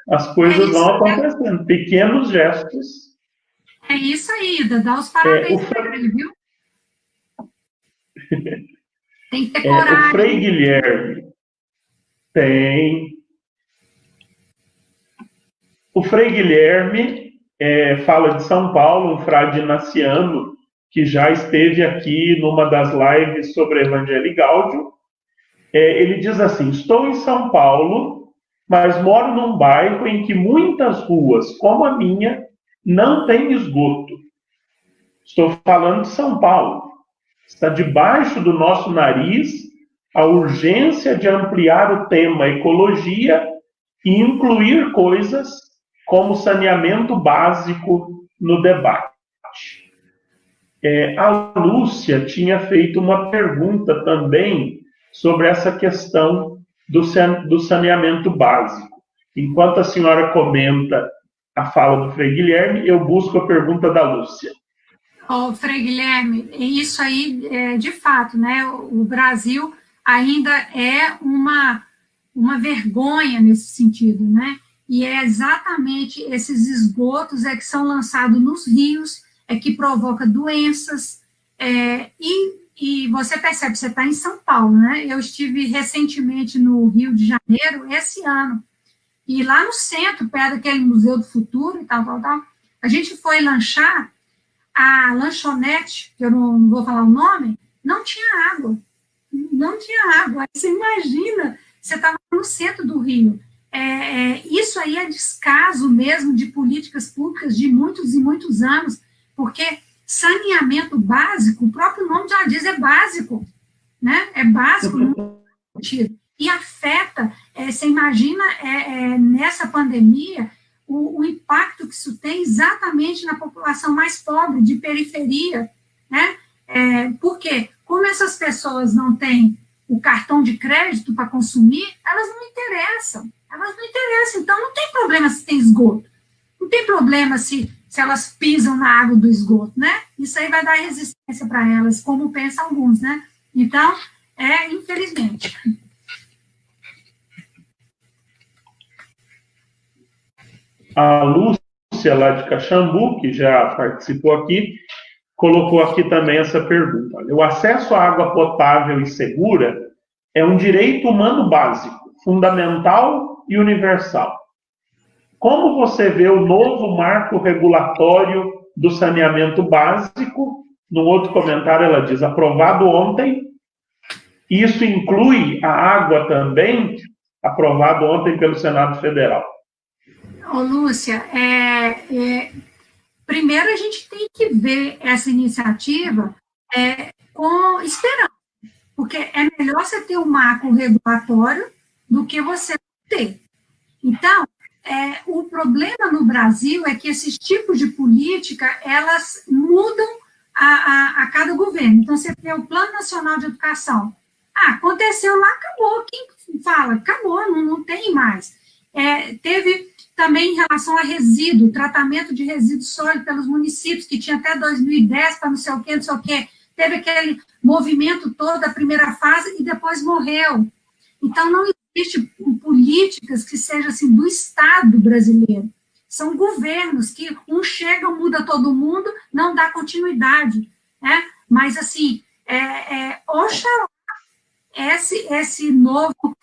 As coisas vão acontecendo, pequenos gestos. É isso aí, Ida, dá os parabéns para ele, viu? Tem que ter coragem. O Frei Guilherme tem... O Frei Guilherme fala de São Paulo, um frade naciano, que já esteve aqui numa das lives sobre Evangelii Gaudium. Ele diz assim: estou em São Paulo, mas moro num bairro em que muitas ruas, como a minha, não têm esgoto. Estou falando de São Paulo. Está debaixo do nosso nariz a urgência de ampliar o tema ecologia e incluir coisas como saneamento básico no debate. A Lúcia tinha feito uma pergunta também sobre essa questão do saneamento básico. Enquanto a senhora comenta a fala do Frei Guilherme, eu busco a pergunta da Lúcia. Frei Guilherme, isso aí, de fato, né, o Brasil ainda é uma vergonha nesse sentido, né? E é exatamente esses esgotos que são lançados nos rios, que provoca doenças, e você percebe, você está em São Paulo, né? Eu estive recentemente no Rio de Janeiro, esse ano, e lá no centro, perto daquele Museu do Futuro e tal, a gente foi lanchar, a lanchonete, que eu não vou falar o nome, não tinha água. não tinha água. Aí você imagina, você estava no centro do Rio. Isso aí é descaso mesmo de políticas públicas de muitos e muitos anos, porque saneamento básico, o próprio nome já diz, é básico, né? É básico no sentido. E afeta, você imagina, nessa pandemia, o impacto que isso tem exatamente na população mais pobre, de periferia, né? Por quê? Como essas pessoas não têm o cartão de crédito para consumir, elas não interessam. Então não tem problema se tem esgoto. Não tem problema se elas pisam na água do esgoto, né? Isso aí vai dar resistência para elas, como pensam alguns, né? Então, infelizmente. A Lúcia, lá de Caxambu, que já participou aqui, colocou aqui também essa pergunta. O acesso à água potável e segura é um direito humano básico, fundamental e universal. Como você vê o novo marco regulatório do saneamento básico? No outro comentário ela diz, aprovado ontem. Isso inclui a água também, aprovado ontem pelo Senado Federal. Ô, Lúcia, primeiro a gente tem que ver essa iniciativa com esperança, porque é melhor você ter um marco regulatório do que você ter. Então, o problema no Brasil é que esses tipos de política, elas mudam a cada governo. Então, você tem o Plano Nacional de Educação. Aconteceu lá, acabou. Quem fala? Acabou, não tem mais. Teve também em relação a resíduo, tratamento de resíduo sólido pelos municípios, que tinha até 2010 para não sei o quê. Teve aquele movimento todo, a primeira fase, e depois morreu. Então, não existe políticas que sejam assim, do Estado brasileiro. São governos que chega, muda todo mundo, não dá continuidade. Né? Mas, assim, oxalá esse novo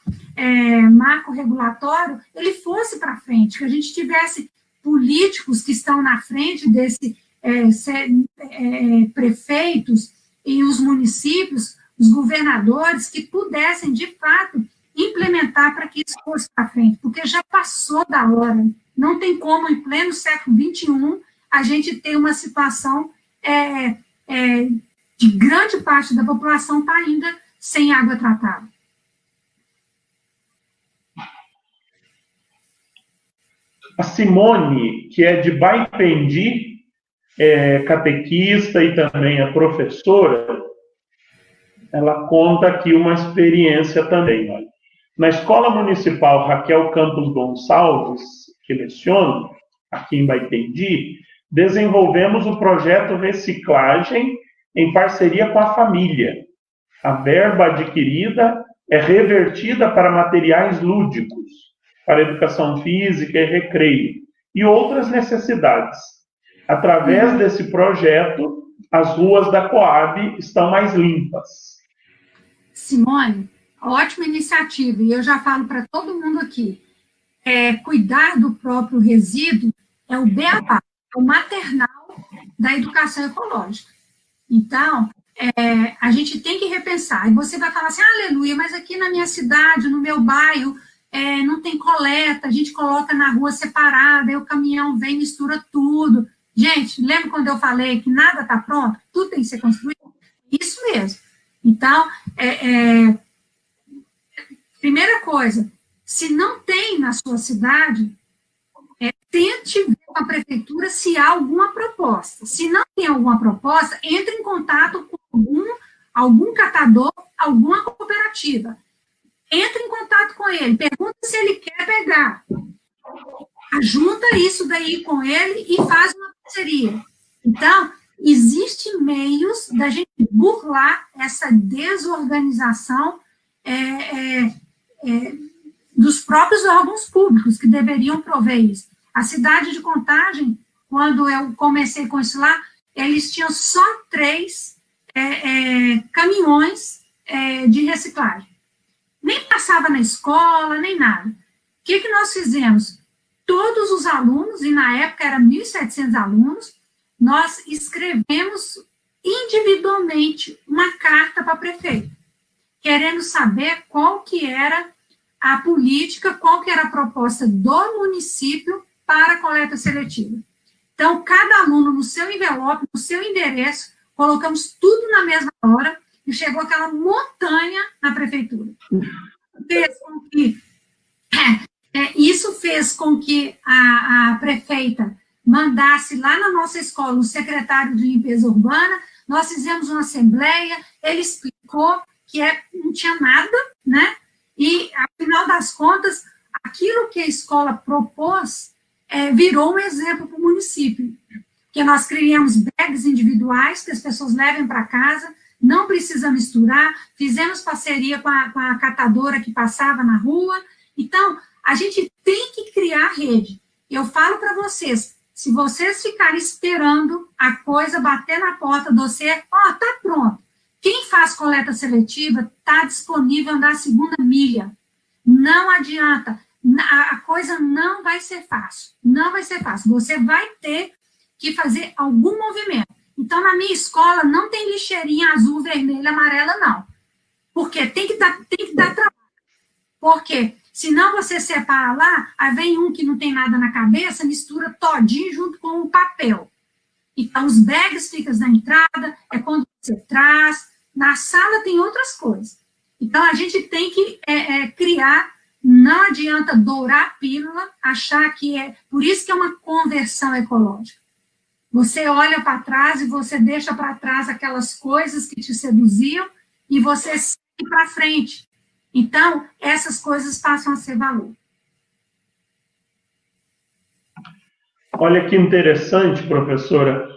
marco regulatório, ele fosse para frente, que a gente tivesse políticos que estão na frente desse prefeitos e os municípios, os governadores, que pudessem, de fato, implementar para que isso fosse para frente, porque já passou da hora. Não tem como, em pleno século XXI, a gente ter uma situação de grande parte da população está ainda sem água tratada. A Simone, que é de Baipendi, catequista e também é professora, ela conta aqui uma experiência também. Olha. Na Escola Municipal Raquel Campos Gonçalves, que leciono, aqui em Baipendi, desenvolvemos o projeto Reciclagem em parceria com a família. A verba adquirida é revertida para materiais lúdicos, para educação física e recreio, e outras necessidades. Através desse projeto, as ruas da Coab estão mais limpas. Simone, ótima iniciativa, e eu já falo para todo mundo aqui, cuidar do próprio resíduo é o beabá, é o maternal da educação ecológica. Então, a gente tem que repensar, e você vai falar assim, aleluia, mas aqui na minha cidade, no meu bairro, não tem coleta, a gente coloca na rua separada, aí o caminhão vem e mistura tudo. Gente, lembra quando eu falei que nada está pronto? Tudo tem que ser construído? Isso mesmo. Então, primeira coisa, se não tem na sua cidade, tente ver com a prefeitura se há alguma proposta. Se não tem alguma proposta, entre em contato com algum catador, alguma cooperativa. Entre em contato com ele, pergunta se ele quer pegar. Junta isso daí com ele e faz uma parceria. Então, existem meios da gente burlar essa desorganização dos próprios órgãos públicos que deveriam prover isso. A cidade de Contagem, quando eu comecei com isso lá, eles tinham só 3 caminhões de reciclagem. Nem passava na escola, nem nada. O que nós fizemos? Todos os alunos, e na época eram 1.700 alunos, nós escrevemos individualmente uma carta para a prefeita. querendo saber qual que era a política, qual que era a proposta do município para a coleta seletiva. Então, cada aluno no seu envelope, no seu endereço, colocamos tudo na mesma hora e chegou aquela montanha na prefeitura. Isso fez com que a prefeita mandasse lá na nossa escola o secretário de limpeza urbana, nós fizemos uma assembleia, ele explicou que não tinha nada, né? E, afinal das contas, aquilo que a escola propôs virou um exemplo para o município, que nós criamos bags individuais que as pessoas levem para casa, não precisa misturar, fizemos parceria com a catadora que passava na rua. Então, a gente tem que criar rede. Eu falo para vocês, se vocês ficarem esperando a coisa bater na porta de você, tá pronto. Quem faz coleta seletiva está disponível na segunda milha. Não adianta. A coisa não vai ser fácil. Não vai ser fácil. Você vai ter que fazer algum movimento. Então, na minha escola, não tem lixeirinha azul, vermelha, amarela, não. Porque tem que dar trabalho. Por quê? Senão você separa lá, aí vem um que não tem nada na cabeça, mistura todinho junto com o papel. Então, os bags ficam na entrada, é quando você traz. Na sala tem outras coisas. Então, a gente tem que criar, não adianta dourar a pílula, achar que por isso que é uma conversão ecológica. Você olha para trás e você deixa para trás aquelas coisas que te seduziam e você segue para frente. Então, essas coisas passam a ser valor. Olha que interessante, professora,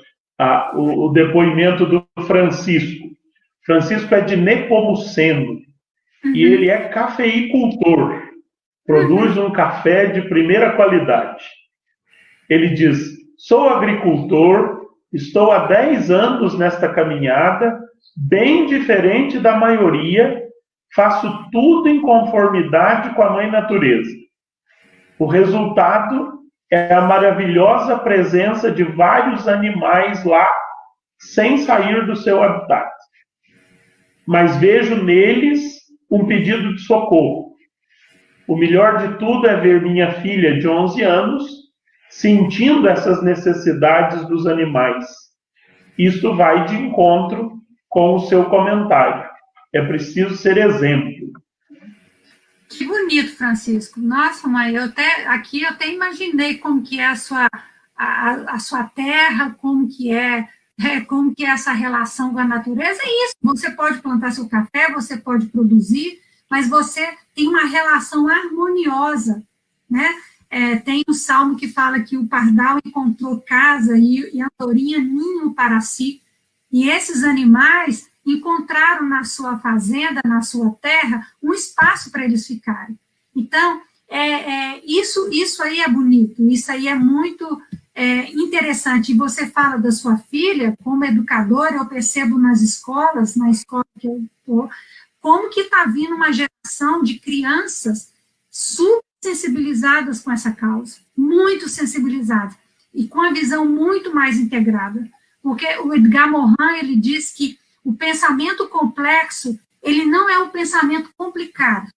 o depoimento do Francisco. Francisco é de Nepomuceno, e ele é cafeicultor, produz um café de primeira qualidade. Ele diz, sou agricultor, estou há 10 anos nesta caminhada, bem diferente da maioria, faço tudo em conformidade com a mãe natureza. O resultado é a maravilhosa presença de vários animais lá, sem sair do seu habitat. Mas vejo neles um pedido de socorro. O melhor de tudo é ver minha filha de 11 anos sentindo essas necessidades dos animais. Isso vai de encontro com o seu comentário. É preciso ser exemplo. Que bonito, Francisco. Nossa, mãe, eu até imaginei como que é a sua terra, como que é essa relação com a natureza. É isso, você pode plantar seu café, você pode produzir, mas você tem uma relação harmoniosa, né? Tem um salmo que fala que o pardal encontrou casa e a andorinha ninho para si, e esses animais encontraram na sua fazenda, na sua terra, um espaço para eles ficarem. Então, isso aí é bonito, isso aí é muito interessante. E você fala da sua filha, como educadora, eu percebo na escola que eu estou, como que está vindo uma geração de crianças super sensibilizadas com essa causa, muito sensibilizadas, e com a visão muito mais integrada. Porque o Edgar Morin, ele diz que o pensamento complexo, ele não é o pensamento complicado.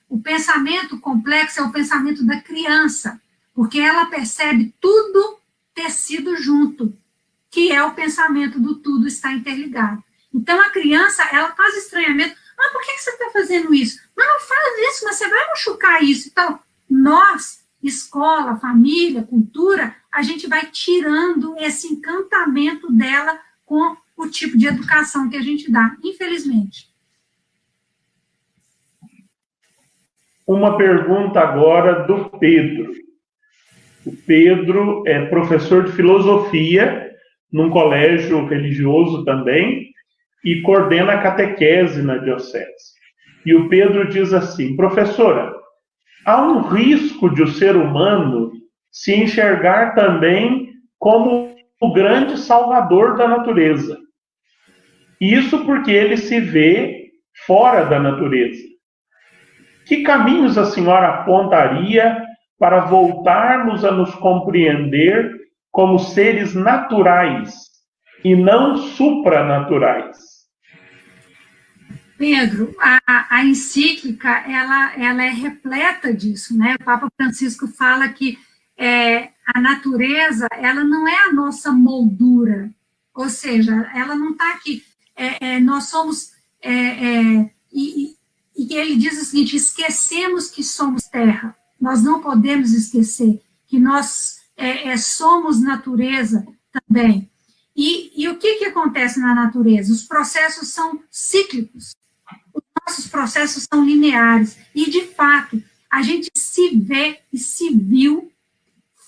O pensamento complexo é o pensamento da criança, porque ela percebe tudo tecido junto, que é o pensamento do tudo está interligado. Então, a criança, ela faz estranhamento. Mas por que você está fazendo isso? Mas não faz isso, mas você vai machucar isso. Então, nós, escola, família, cultura, a gente vai tirando esse encantamento dela com o tipo de educação que a gente dá, infelizmente. Uma pergunta agora do Pedro. O Pedro é professor de filosofia num colégio religioso também e coordena a catequese na diocese. E o Pedro diz assim, professora, há um risco de o ser humano se enxergar também como o grande salvador da natureza. Isso porque ele se vê fora da natureza. Que caminhos a senhora apontaria para voltarmos a nos compreender como seres naturais e não supranaturais? Pedro, a encíclica, ela é repleta disso, né? O Papa Francisco fala que a natureza, ela não é a nossa moldura, ou seja, ela não está aqui, nós somos, e ele diz o seguinte, esquecemos que somos terra, nós não podemos esquecer que nós somos natureza também. E o que acontece na natureza? Os processos são cíclicos, os nossos processos são lineares, e, de fato, a gente se vê e se viu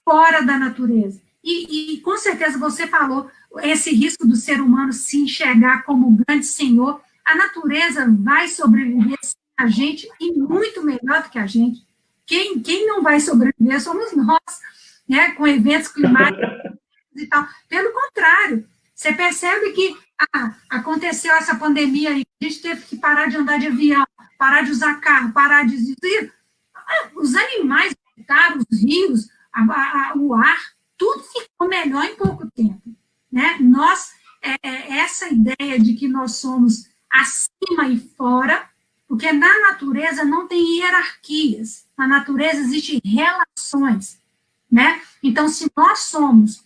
fora da natureza. E com certeza, você falou, esse risco do ser humano se enxergar como grande senhor, a natureza vai sobreviver sem a gente, e muito melhor do que a gente. Quem não vai sobreviver somos nós, né, com eventos climáticos e tal. Pelo contrário, você percebe que aconteceu essa pandemia aí, a gente teve que parar de andar de avião, parar de usar carro, parar de... Os animais, os rios, o ar, tudo ficou melhor em pouco tempo, né? Essa ideia de que nós somos acima e fora, porque na natureza não tem hierarquias, na natureza existem relações, né? Então, se nós somos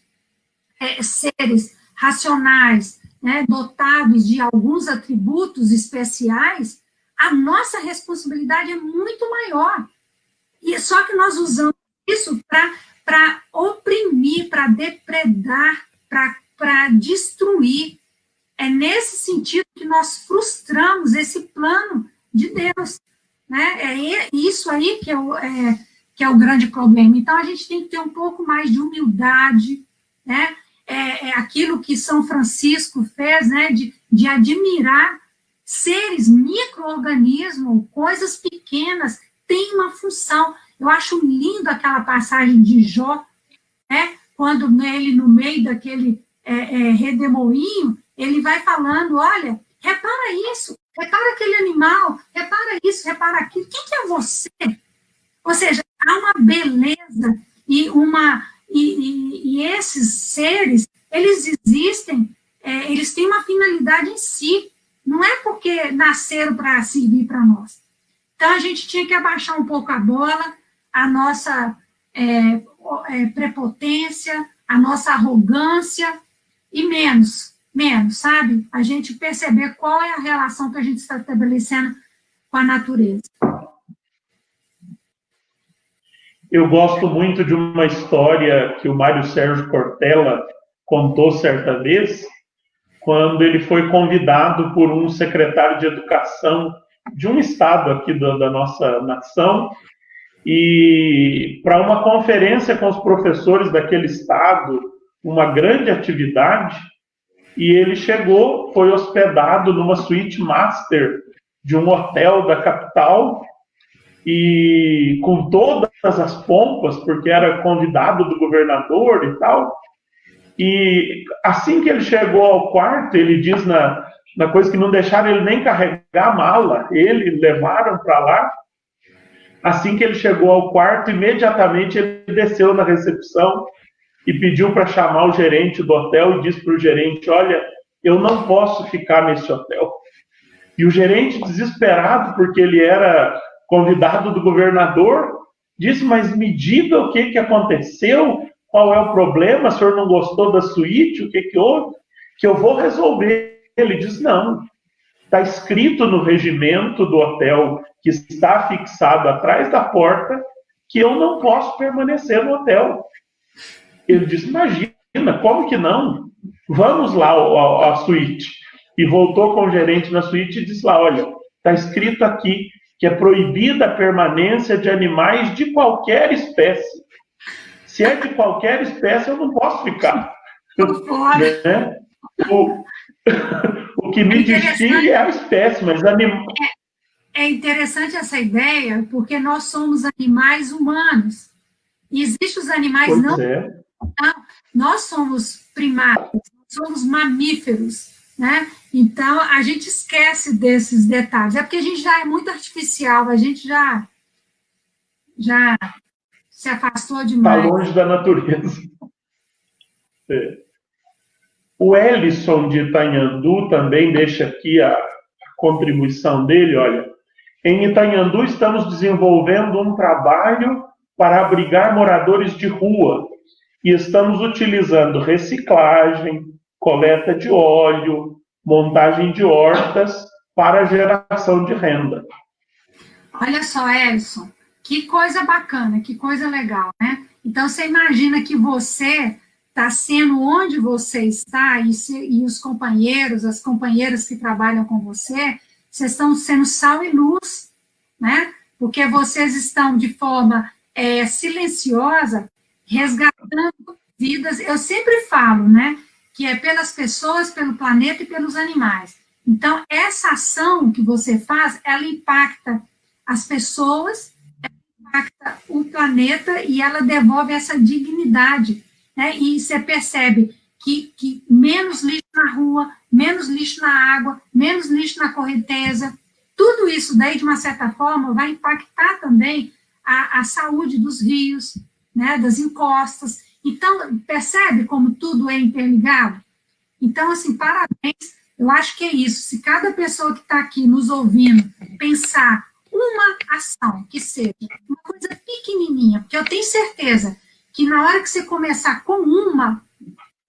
seres racionais, né, dotados de alguns atributos especiais, a nossa responsabilidade é muito maior. E só que nós usamos isso para oprimir, para depredar, para destruir. É nesse sentido que nós frustramos esse plano de Deus, né? É isso aí que é o grande problema. Então, a gente tem que ter um pouco mais de humildade, né? Aquilo que São Francisco fez, né? De admirar seres, micro-organismos, coisas pequenas, tem uma função. Eu acho lindo aquela passagem de Jó, né? Quando ele, no meio daquele redemoinho, ele vai falando, olha, repara isso, repara aquele animal, repara isso, repara aquilo, quem que é você? Ou seja, há uma beleza e esses seres, eles existem, eles têm uma finalidade em si, não é porque nasceram para servir para nós. Então, a gente tinha que abaixar um pouco a bola, a nossa prepotência, a nossa arrogância, e menos, sabe? A gente perceber qual é a relação que a gente está estabelecendo com a natureza. Eu gosto muito de uma história que o Mário Sérgio Cortella contou certa vez, quando ele foi convidado por um secretário de educação de um estado aqui da nossa nação, e para uma conferência com os professores daquele estado, uma grande atividade, e ele chegou, foi hospedado numa suíte master de um hotel da capital, e com todas as pompas, porque era convidado do governador e tal, e assim que ele chegou ao quarto, ele diz na coisa que não deixaram ele nem carregar a mala, ele levaram para lá. Assim que ele chegou ao quarto, imediatamente ele desceu na recepção e pediu para chamar o gerente do hotel e disse para o gerente, olha, eu não posso ficar nesse hotel. E o gerente, desesperado, porque ele era convidado do governador, disse, mas me diga o que aconteceu, qual é o problema, o senhor não gostou da suíte, o que houve? Que eu vou resolver. Ele diz, não, está escrito no regimento do hotel, que está fixado atrás da porta, que eu não posso permanecer no hotel. Ele disse, imagina, como que não? Vamos lá à suíte. E voltou com o gerente na suíte e disse lá, olha, está escrito aqui que é proibida a permanência de animais de qualquer espécie. Se é de qualquer espécie, eu não posso ficar. Né? O que me distingue é a espécie, mas animal... É interessante essa ideia, porque nós somos animais humanos. E existem os animais pois não... É. Não, nós somos primatas, somos mamíferos, né? Então, a gente esquece desses detalhes. É porque a gente já é muito artificial, a gente já se afastou demais. Está longe da natureza. O Ellison de Itanhandu também deixa aqui a contribuição dele, olha, em Itanhandu estamos desenvolvendo um trabalho para abrigar moradores de rua e estamos utilizando reciclagem, coleta de óleo, montagem de hortas para geração de renda. Olha só, Edson, que coisa bacana, que coisa legal, né? Então, você imagina que você está sendo onde você está e os companheiros, as companheiras que trabalham com você, vocês estão sendo sal e luz, né? Porque vocês estão de forma silenciosa resgatando vidas. Eu sempre falo, né? Que é pelas pessoas, pelo planeta e pelos animais. Então, essa ação que você faz, ela impacta as pessoas, impacta o planeta e ela devolve essa dignidade, né? E você percebe que menos lixo na rua, menos lixo na água, menos lixo na correnteza, tudo isso daí, de uma certa forma, vai impactar também a saúde dos rios, né, das encostas. Então, percebe como tudo é interligado? Então, assim, parabéns, eu acho que é isso. Se cada pessoa que está aqui nos ouvindo pensar uma ação, que seja uma coisa pequenininha, porque eu tenho certeza que na hora que você começar com uma,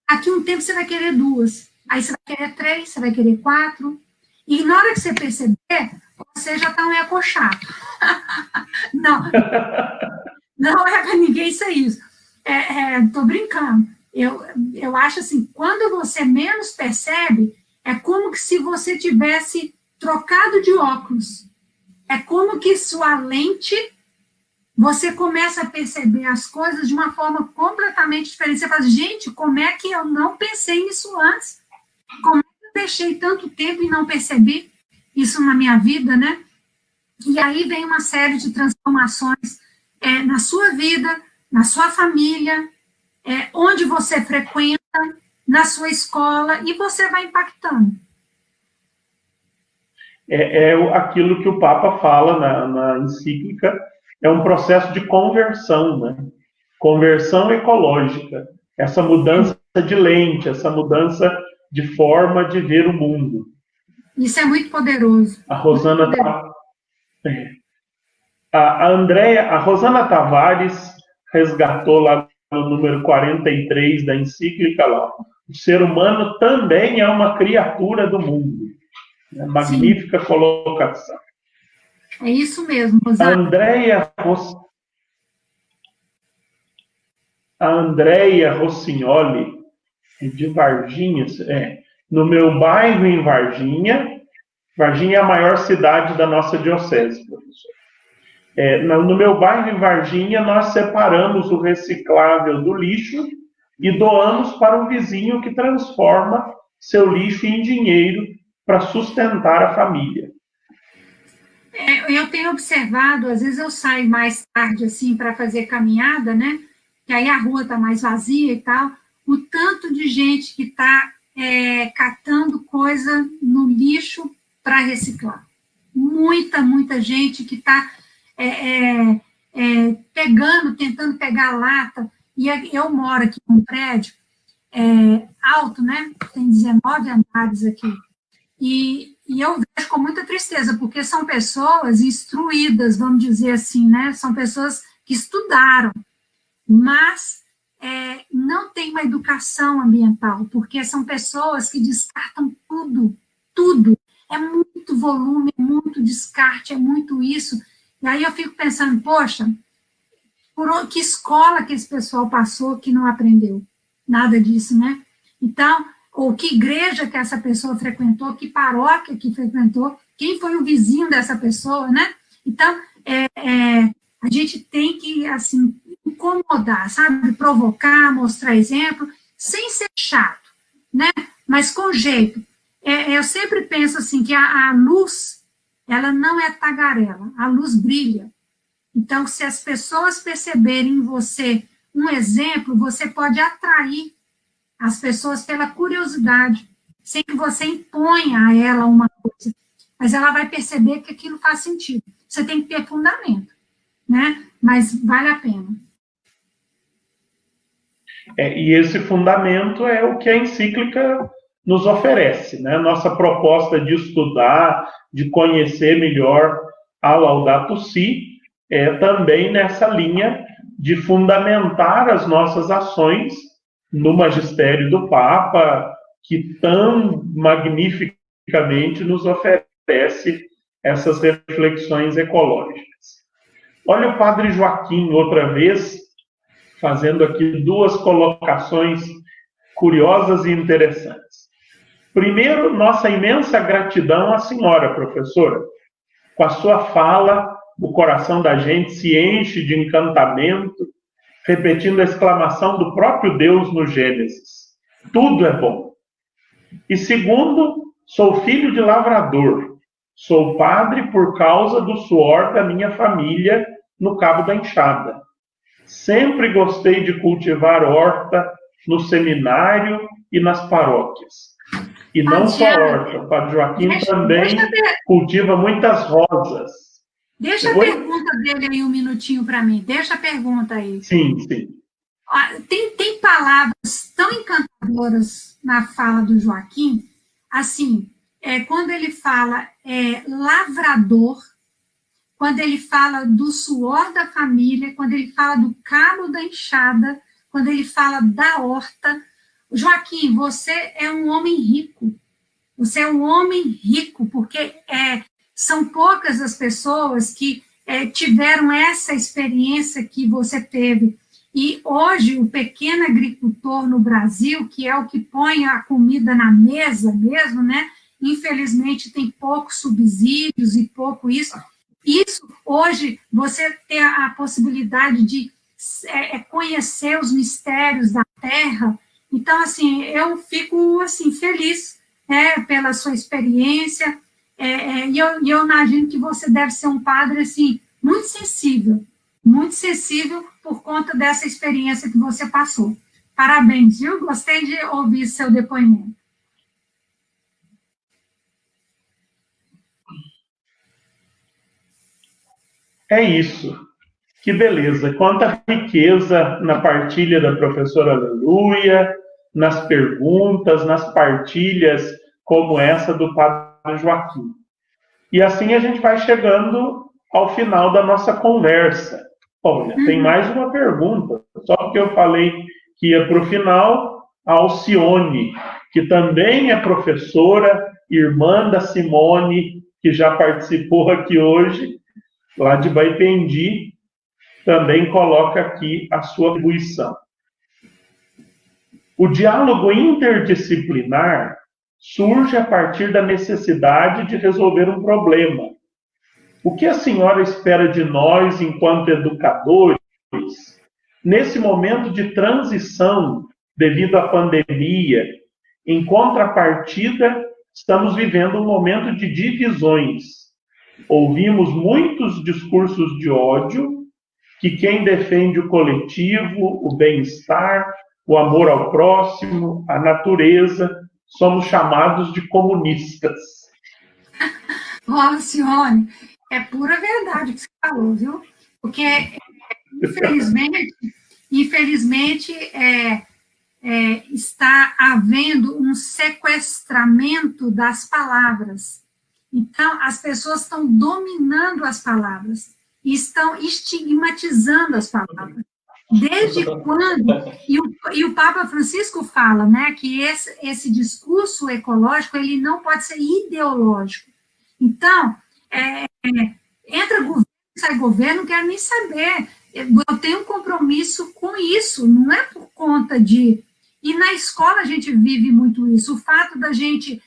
aqui um tempo você vai querer duas, aí você vai querer três, você vai querer quatro, e na hora que você perceber, você já está um eco chato. Não, não é para ninguém ser isso. Estou brincando. Eu acho assim, quando você menos percebe, é como que se você tivesse trocado de óculos. É como que sua lente, você começa a perceber as coisas de uma forma completamente diferente. Você fala, gente, como é que eu não pensei nisso antes? Como é que eu deixei tanto tempo e não percebi isso na minha vida, né? E aí vem uma série de transformações na sua vida, na sua família, onde você frequenta, na sua escola, e você vai impactando. Aquilo que o Papa fala na encíclica, é um processo de conversão, né? Conversão ecológica, essa mudança de lente, essa mudança de forma de ver o mundo. Isso é muito poderoso. A Rosana a Rosana Tavares resgatou lá no número 43 da encíclica lá. O ser humano também é uma criatura do mundo. Magnífica Sim. Colocação. É isso mesmo, Rosana. A Andréia Rossignoli, de Varginha, no meu bairro em Varginha é a maior cidade da nossa diocese, professor. No meu bairro em Varginha, nós separamos o reciclável do lixo e doamos para um vizinho que transforma seu lixo em dinheiro para sustentar a família. Eu tenho observado, às vezes eu saio mais tarde, assim, para fazer caminhada, né? Que aí a rua está mais vazia e tal, o tanto de gente que está catando coisa no lixo para reciclar. Muita gente que está tentando pegar lata, e eu moro aqui num prédio alto, né? Tem 19 andares aqui. E eu vejo com muita tristeza, porque são pessoas instruídas, vamos dizer assim, né? São pessoas que estudaram, mas não tem uma educação ambiental, porque são pessoas que descartam tudo. É muito volume, é muito descarte, é muito isso. E aí eu fico pensando, poxa, por que escola que esse pessoal passou que não aprendeu? Nada disso, né? Então, ou que igreja que essa pessoa frequentou, que paróquia que frequentou, quem foi o vizinho dessa pessoa, né? Então, a gente tem que, assim, incomodar, sabe? Provocar, mostrar exemplo, sem ser chato, né? Mas com jeito. Eu sempre penso, assim, que a luz, ela não é tagarela, a luz brilha. Então, se as pessoas perceberem em você um exemplo, você pode atrair as pessoas pela curiosidade, sem que você imponha a ela uma coisa, mas ela vai perceber que aquilo faz sentido. Você tem que ter fundamento, né? Mas vale a pena. E esse fundamento é o que a encíclica nos oferece, né? Nossa proposta de estudar, de conhecer melhor a Laudato Si, é também nessa linha de fundamentar as nossas ações no magistério do Papa, que tão magnificamente nos oferece essas reflexões ecológicas. Olha o Padre Joaquim, outra vez, fazendo aqui duas colocações curiosas e interessantes. Primeiro, nossa imensa gratidão à senhora, professora. Com a sua fala, o coração da gente se enche de encantamento, repetindo a exclamação do próprio Deus no Gênesis: tudo é bom. E segundo, sou filho de lavrador, sou padre por causa do suor da minha família no Cabo da Enxada. Sempre gostei de cultivar horta no seminário e nas paróquias. E não só horta, o Padre Joaquim também cultiva muitas rosas. Deixa a pergunta dele aí um minutinho para mim. Deixa a pergunta aí. Sim, sim. Tem palavras tão encantadoras na fala do Joaquim, assim, quando ele fala lavrador, quando ele fala do suor da família, quando ele fala do cabo da enxada, quando ele fala da horta. Joaquim, você é um homem rico. Você é um homem rico, porque são poucas as pessoas que tiveram essa experiência que você teve. E hoje, o pequeno agricultor no Brasil, que é o que põe a comida na mesa mesmo, né? Infelizmente, tem poucos subsídios e pouco isso. Isso, hoje, você ter a possibilidade de conhecer os mistérios da terra. Então, assim, eu fico, assim, feliz pela sua experiência, e eu imagino que você deve ser um padre, assim, muito sensível por conta dessa experiência que você passou. Parabéns, viu? Gostei de ouvir seu depoimento. É isso. Que beleza. Quanta riqueza na partilha da professora Aleluia, nas perguntas, nas partilhas como essa do Padre Joaquim. E assim a gente vai chegando ao final da nossa conversa. Olha, tem mais uma pergunta, só porque eu falei que ia para o final, a Alcione, que também é professora, irmã da Simone, que já participou aqui hoje, lá de Baipendi, também coloca aqui a sua atribuição. O diálogo interdisciplinar surge a partir da necessidade de resolver um problema. O que a senhora espera de nós, enquanto educadores, nesse momento de transição devido à pandemia? Em contrapartida, estamos vivendo um momento de divisões. Ouvimos muitos discursos de ódio, que quem defende o coletivo, o bem-estar, o amor ao próximo, a natureza, somos chamados de comunistas. Alcione, é pura verdade o que você falou, viu? Porque, infelizmente está havendo um sequestramento das palavras. Então, as pessoas estão dominando as palavras, e estão estigmatizando as palavras. Desde quando? E o Papa Francisco fala, né, que esse discurso ecológico ele não pode ser ideológico. Então, entra governo, sai governo, não quero nem saber. Eu tenho um compromisso com isso, não é por conta de... E na escola a gente vive muito isso. O fato da gente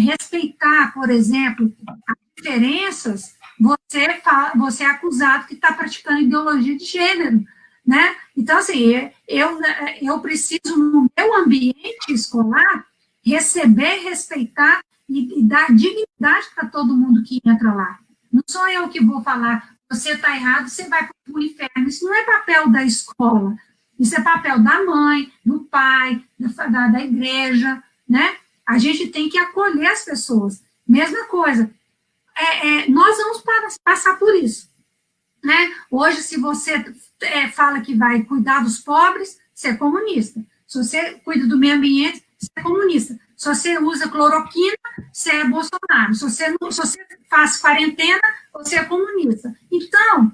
respeitar, por exemplo, as diferenças, você é acusado que está praticando ideologia de gênero, né? Então, assim, eu preciso, no meu ambiente escolar, receber, respeitar e dar dignidade para todo mundo que entra lá. Não sou eu que vou falar, você está errado, você vai para o inferno. Isso não é papel da escola, isso é papel da mãe, do pai, da igreja, né? A gente tem que acolher as pessoas. Mesma coisa, nós vamos passar por isso, né? Hoje, se você fala que vai cuidar dos pobres, você é comunista. Se você cuida do meio ambiente, você é comunista. Se Se você usa cloroquina, você é Bolsonaro. Se você faz quarentena, você é comunista. Então,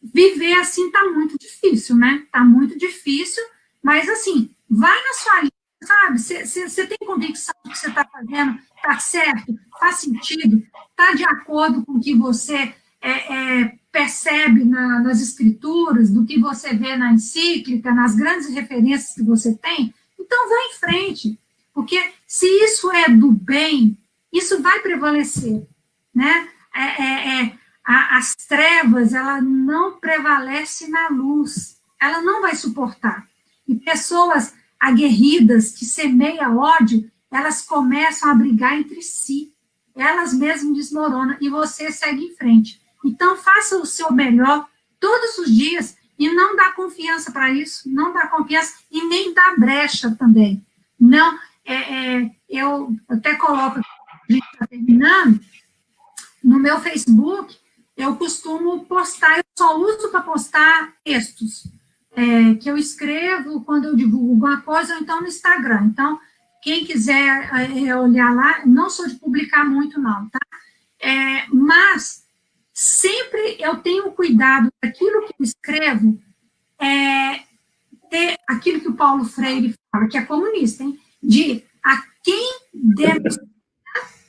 viver assim está muito difícil, né? Está muito difícil, mas assim, vai na sua linha, sabe? Você tem convicção do que você está fazendo, está certo, faz sentido, está de acordo com o que você percebe nas escrituras, do que você vê na encíclica, nas grandes referências que você tem, então vai em frente, porque se isso é do bem, isso vai prevalecer, né? As trevas, ela não prevalece na luz, ela não vai suportar. E pessoas aguerridas que semeiam ódio, elas começam a brigar entre si, elas mesmas desmoronam, e você segue em frente. Então, faça o seu melhor todos os dias, e não dá confiança para isso, não dá confiança, e nem dá brecha também. Não, eu até coloco, a gente está terminando, no meu Facebook, eu costumo postar, eu só uso para postar textos, que eu escrevo quando eu divulgo alguma coisa, ou então no Instagram. Então, quem quiser olhar lá, não sou de publicar muito, não, tá? Mas sempre eu tenho cuidado daquilo que eu escrevo, ter aquilo que o Paulo Freire fala, que é comunista, hein? De a quem denunciar,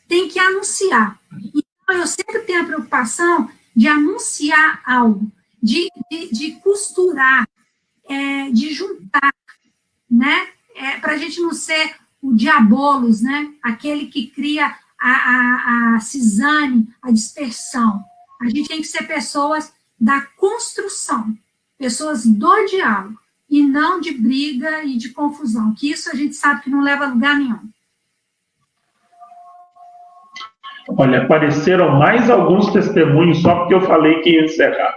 tem que anunciar. Então, eu sempre tenho a preocupação de anunciar algo, de costurar, de juntar, né? Para a gente não ser o diabolos, né? Aquele que cria a cisane, a dispersão. A gente tem que ser pessoas da construção, pessoas do diálogo, e não de briga e de confusão, que isso a gente sabe que não leva a lugar nenhum. Olha, apareceram mais alguns testemunhos, só porque eu falei que ia encerrar.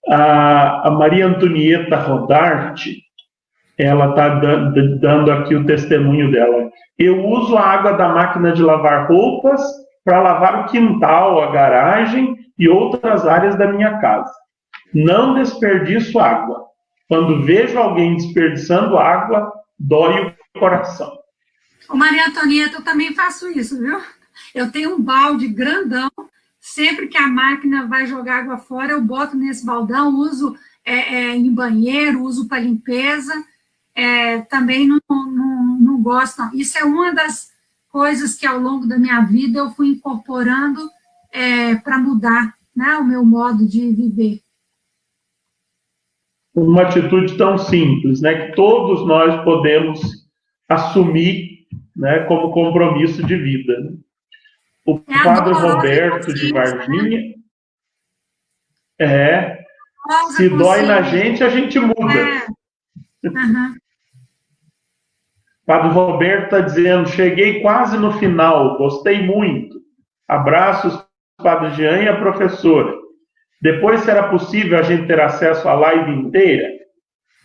A Maria Antonieta Rodarte, ela está dando aqui o testemunho dela. Eu uso a água da máquina de lavar roupas para lavar o quintal, a garagem e outras áreas da minha casa. Não desperdiço água. Quando vejo alguém desperdiçando água, dói o coração. Ô, Maria Antonieta, eu também faço isso, viu? Eu tenho um balde grandão, sempre que a máquina vai jogar água fora, eu boto nesse baldão, uso em banheiro, uso para limpeza, também não gosto, não. Isso é uma das coisas que ao longo da minha vida eu fui incorporando para mudar, né, o meu modo de viver. Uma atitude tão simples, né, que todos nós podemos assumir, né, como compromisso de vida, né? O padre Roberto de Varginha, se dói na gente, a gente muda. Uhum. Padre Roberto está dizendo, cheguei quase no final, gostei muito. Abraços, Padre Jean e a professora. Depois será possível a gente ter acesso à live inteira?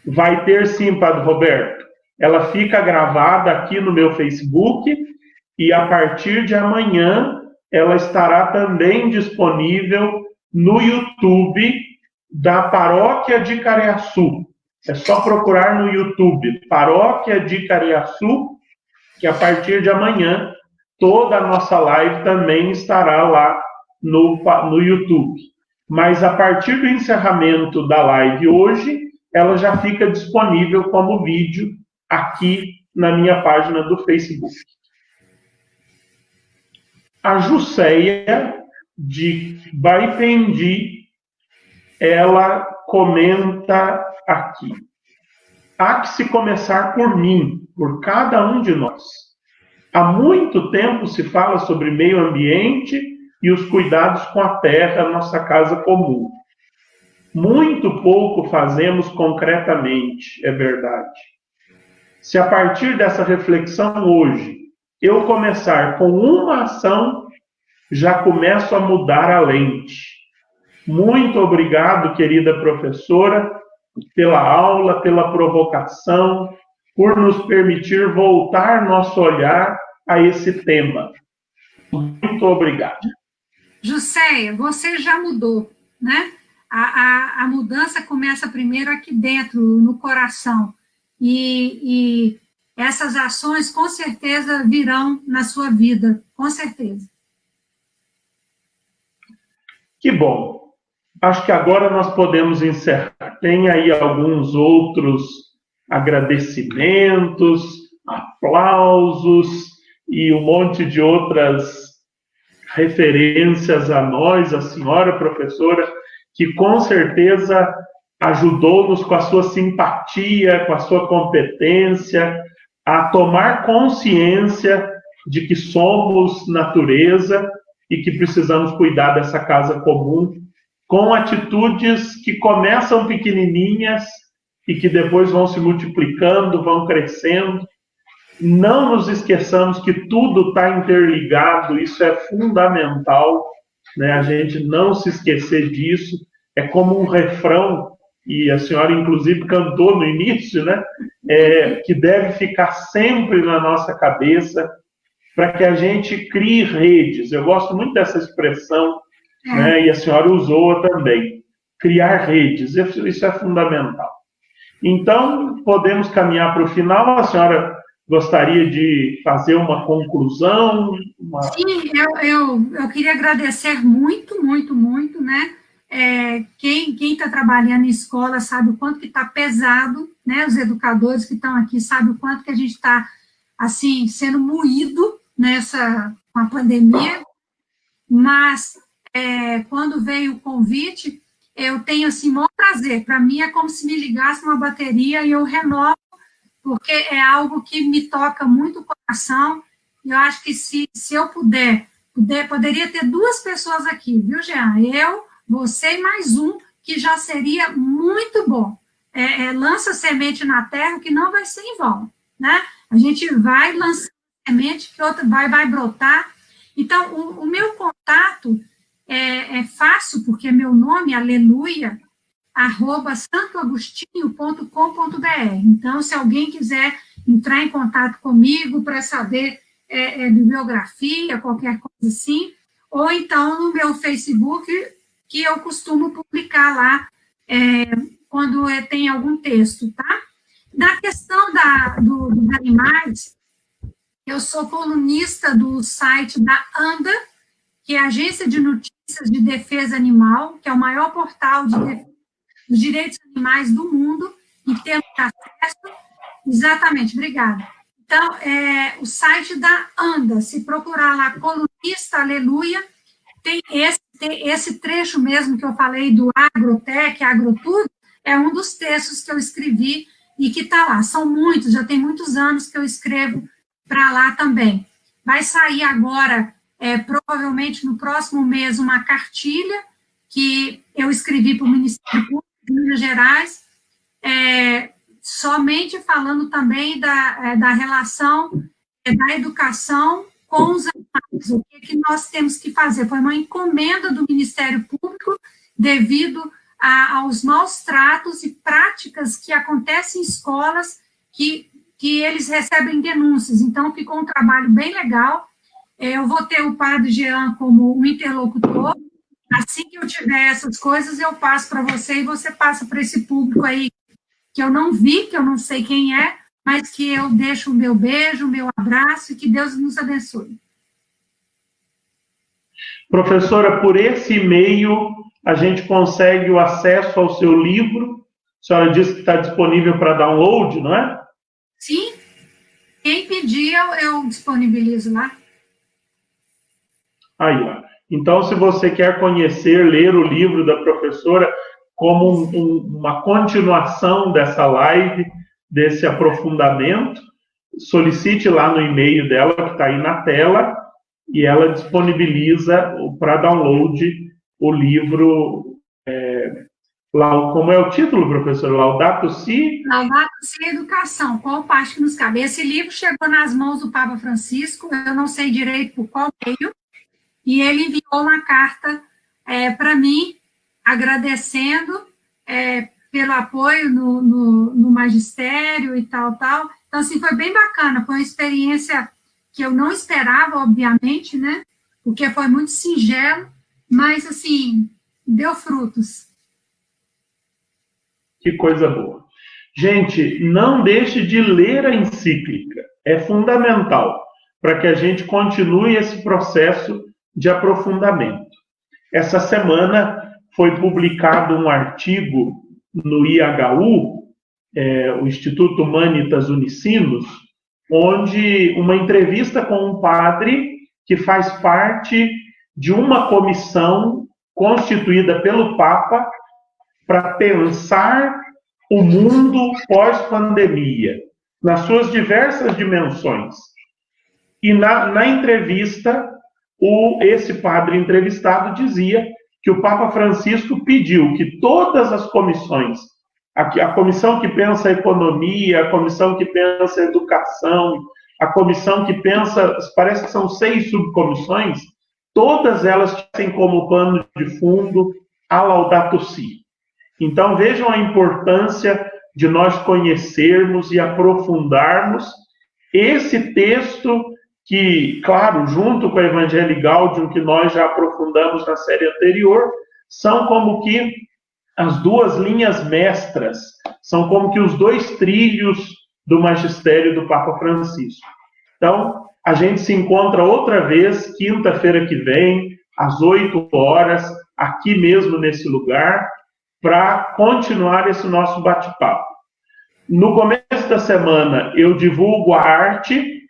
Vai ter sim, Padre Roberto. Ela fica gravada aqui no meu Facebook e a partir de amanhã ela estará também disponível no YouTube da Paróquia de Cariaçu. É só procurar no YouTube, Paróquia de Cariaçu, que a partir de amanhã toda a nossa live também estará lá no YouTube. Mas a partir do encerramento da live hoje, ela já fica disponível como vídeo aqui na minha página do Facebook. A Jusceia, de Baipendi, ela comenta aqui. Há que se começar por mim, por cada um de nós. Há muito tempo se fala sobre meio ambiente e os cuidados com a terra, nossa casa comum. Muito pouco fazemos concretamente, é verdade. Se a partir dessa reflexão hoje eu começar com uma ação, já começo a mudar a lente. Muito obrigado, querida professora, pela aula, pela provocação, por nos permitir voltar nosso olhar a esse tema. Muito obrigado. Jusceia, você já mudou, né? A mudança começa primeiro aqui dentro, no coração. E essas ações com certeza virão na sua vida, com certeza. Que bom. Acho que agora nós podemos encerrar. Tem aí alguns outros agradecimentos, aplausos e um monte de outras referências a nós, a senhora professora, que com certeza ajudou-nos com a sua simpatia, com a sua competência, a tomar consciência de que somos natureza e que precisamos cuidar dessa casa comum, com atitudes que começam pequenininhas e que depois vão se multiplicando, vão crescendo. Não nos esqueçamos que tudo está interligado, isso é fundamental, né? A gente não se esquecer disso, é como um refrão, e a senhora inclusive cantou no início, né? Que deve ficar sempre na nossa cabeça, para que a gente crie redes. Eu gosto muito dessa expressão, né? E a senhora usou também, criar redes, isso é fundamental. Então, podemos caminhar para o final. A senhora gostaria de fazer uma conclusão? Sim, eu queria agradecer muito, muito, muito, né? Quem está trabalhando em escola sabe o quanto que está pesado, né? Os educadores que estão aqui sabem o quanto que a gente está, assim, sendo moído com a pandemia, mas quando veio o convite, eu tenho, assim, maior prazer. Para mim é como se me ligasse uma bateria e eu renovo, porque é algo que me toca muito o coração, e eu acho que se eu poderia ter 2 pessoas aqui, viu, Jean? Eu, você e mais um, que já seria muito bom. Lança semente na terra que não vai ser em vão, né? A gente vai lançar semente que outra vai brotar. Então, o meu contato é fácil, porque meu nome, aleluia, @santoagostinho.com.br. Então, se alguém quiser entrar em contato comigo para saber bibliografia, qualquer coisa assim, ou então no meu Facebook, que eu costumo publicar lá quando tem algum texto, tá? Na questão dos animais, eu sou colunista do site da ANDA, que é a Agência de Notícias de Defesa Animal, que é o maior portal de defesa dos direitos animais do mundo, e temos acesso. Exatamente, obrigada. Então, o site da ANDA, se procurar lá, colunista, aleluia, tem esse trecho mesmo que eu falei do Agrotec, Agrotudo, é um dos textos que eu escrevi e que está lá. São muitos, já tem muitos anos que eu escrevo para lá também. Vai sair agora, provavelmente no próximo mês, uma cartilha que eu escrevi para o Ministério Público de Minas Gerais, somente falando também da relação da educação com os animais, o que nós temos que fazer. Foi uma encomenda do Ministério Público devido aos maus tratos e práticas que acontecem em escolas que eles recebem denúncias. Então, ficou um trabalho bem legal. Eu vou ter o padre Jean como um interlocutor. Assim que eu tiver essas coisas, eu passo para você e você passa para esse público aí que eu não vi, que eu não sei quem é, mas que eu deixo o meu beijo, o meu abraço e que Deus nos abençoe. Professora, por esse e-mail a gente consegue o acesso ao seu livro. A senhora disse que está disponível para download, não é? Sim. Quem pedir, eu disponibilizo lá. Aí, ó. Então, se você quer conhecer, ler o livro da professora como uma continuação dessa live, desse aprofundamento, solicite lá no e-mail dela, que está aí na tela, e ela disponibiliza para download o livro. Como é o título, professor? Laudato Si? Laudato Si Educação, qual parte que nos cabe? Esse livro chegou nas mãos do Papa Francisco, eu não sei direito por qual meio, e ele enviou uma carta para mim, agradecendo pelo apoio no magistério e tal. Então, assim, foi bem bacana, foi uma experiência que eu não esperava, obviamente, né? Porque foi muito singelo, mas, assim, deu frutos. Que coisa boa. Gente, não deixe de ler a encíclica. É fundamental para que a gente continue esse processo de aprofundamento. Essa semana foi publicado um artigo no IHU, o Instituto Humanitas Unicinos, onde uma entrevista com um padre que faz parte de uma comissão constituída pelo Papa para pensar o mundo pós-pandemia, nas suas diversas dimensões. E na entrevista, esse padre entrevistado dizia que o Papa Francisco pediu que todas as comissões, a comissão que pensa a economia, a comissão que pensa a educação, a comissão que pensa, parece que são 6 subcomissões, todas elas têm como pano de fundo a Laudato Si. Então vejam a importância de nós conhecermos e aprofundarmos esse texto que, claro, junto com o Evangelii Gaudium, que nós já aprofundamos na série anterior, são como que as 2 linhas mestras, são como que os 2 trilhos do magistério do Papa Francisco. Então, a gente se encontra outra vez, quinta-feira que vem, às 8 horas, aqui mesmo nesse lugar, para continuar esse nosso bate-papo. No começo da semana, eu divulgo a arte,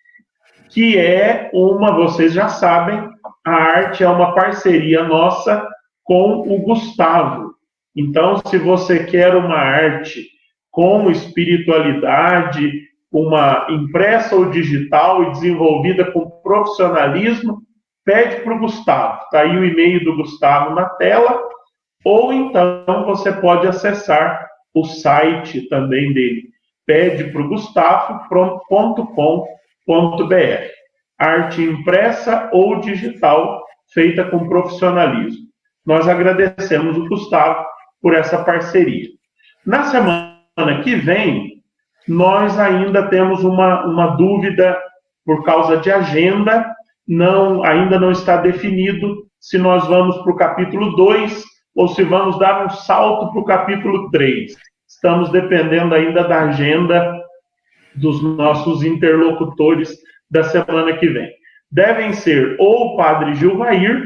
que é vocês já sabem, a arte é uma parceria nossa com o Gustavo. Então, se você quer uma arte com espiritualidade, uma impressa ou digital e desenvolvida com profissionalismo, pede para o Gustavo. Está aí o e-mail do Gustavo na tela, ou então você pode acessar o site também dele, pedeprogustavo.com.br. Arte impressa ou digital, feita com profissionalismo. Nós agradecemos o Gustavo por essa parceria. Na semana que vem, nós ainda temos uma dúvida por causa de agenda, ainda não está definido se nós vamos para o capítulo 2 ou se vamos dar um salto para o capítulo 3. Estamos dependendo ainda da agenda dos nossos interlocutores da semana que vem. Devem ser ou o padre Gilvair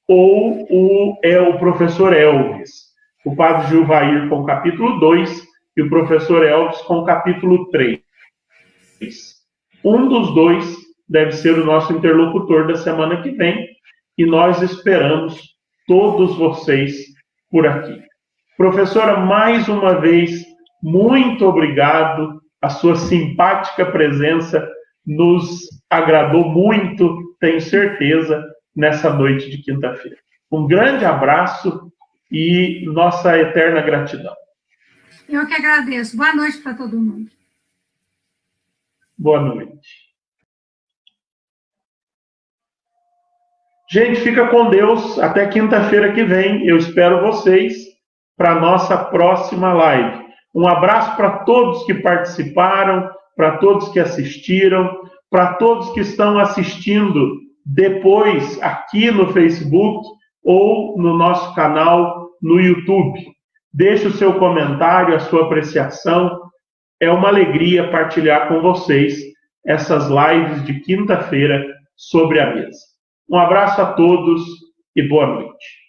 ou o professor Elvis. O padre Gilvair com o capítulo 2 e o professor Elvis com o capítulo 3. Um dos 2 deve ser o nosso interlocutor da semana que vem e nós esperamos todos vocês por aqui. Professora, mais uma vez, muito obrigado. A sua simpática presença nos agradou muito, tenho certeza, nessa noite de quinta-feira. Um grande abraço e nossa eterna gratidão. Eu que agradeço. Boa noite para todo mundo. Boa noite. Gente, fica com Deus. Até quinta-feira que vem. Eu espero vocês para a nossa próxima live. Um abraço para todos que participaram, para todos que assistiram, para todos que estão assistindo depois aqui no Facebook ou no nosso canal no YouTube. Deixe o seu comentário, a sua apreciação. É uma alegria partilhar com vocês essas lives de quinta-feira sobre a mesa. Um abraço a todos e boa noite.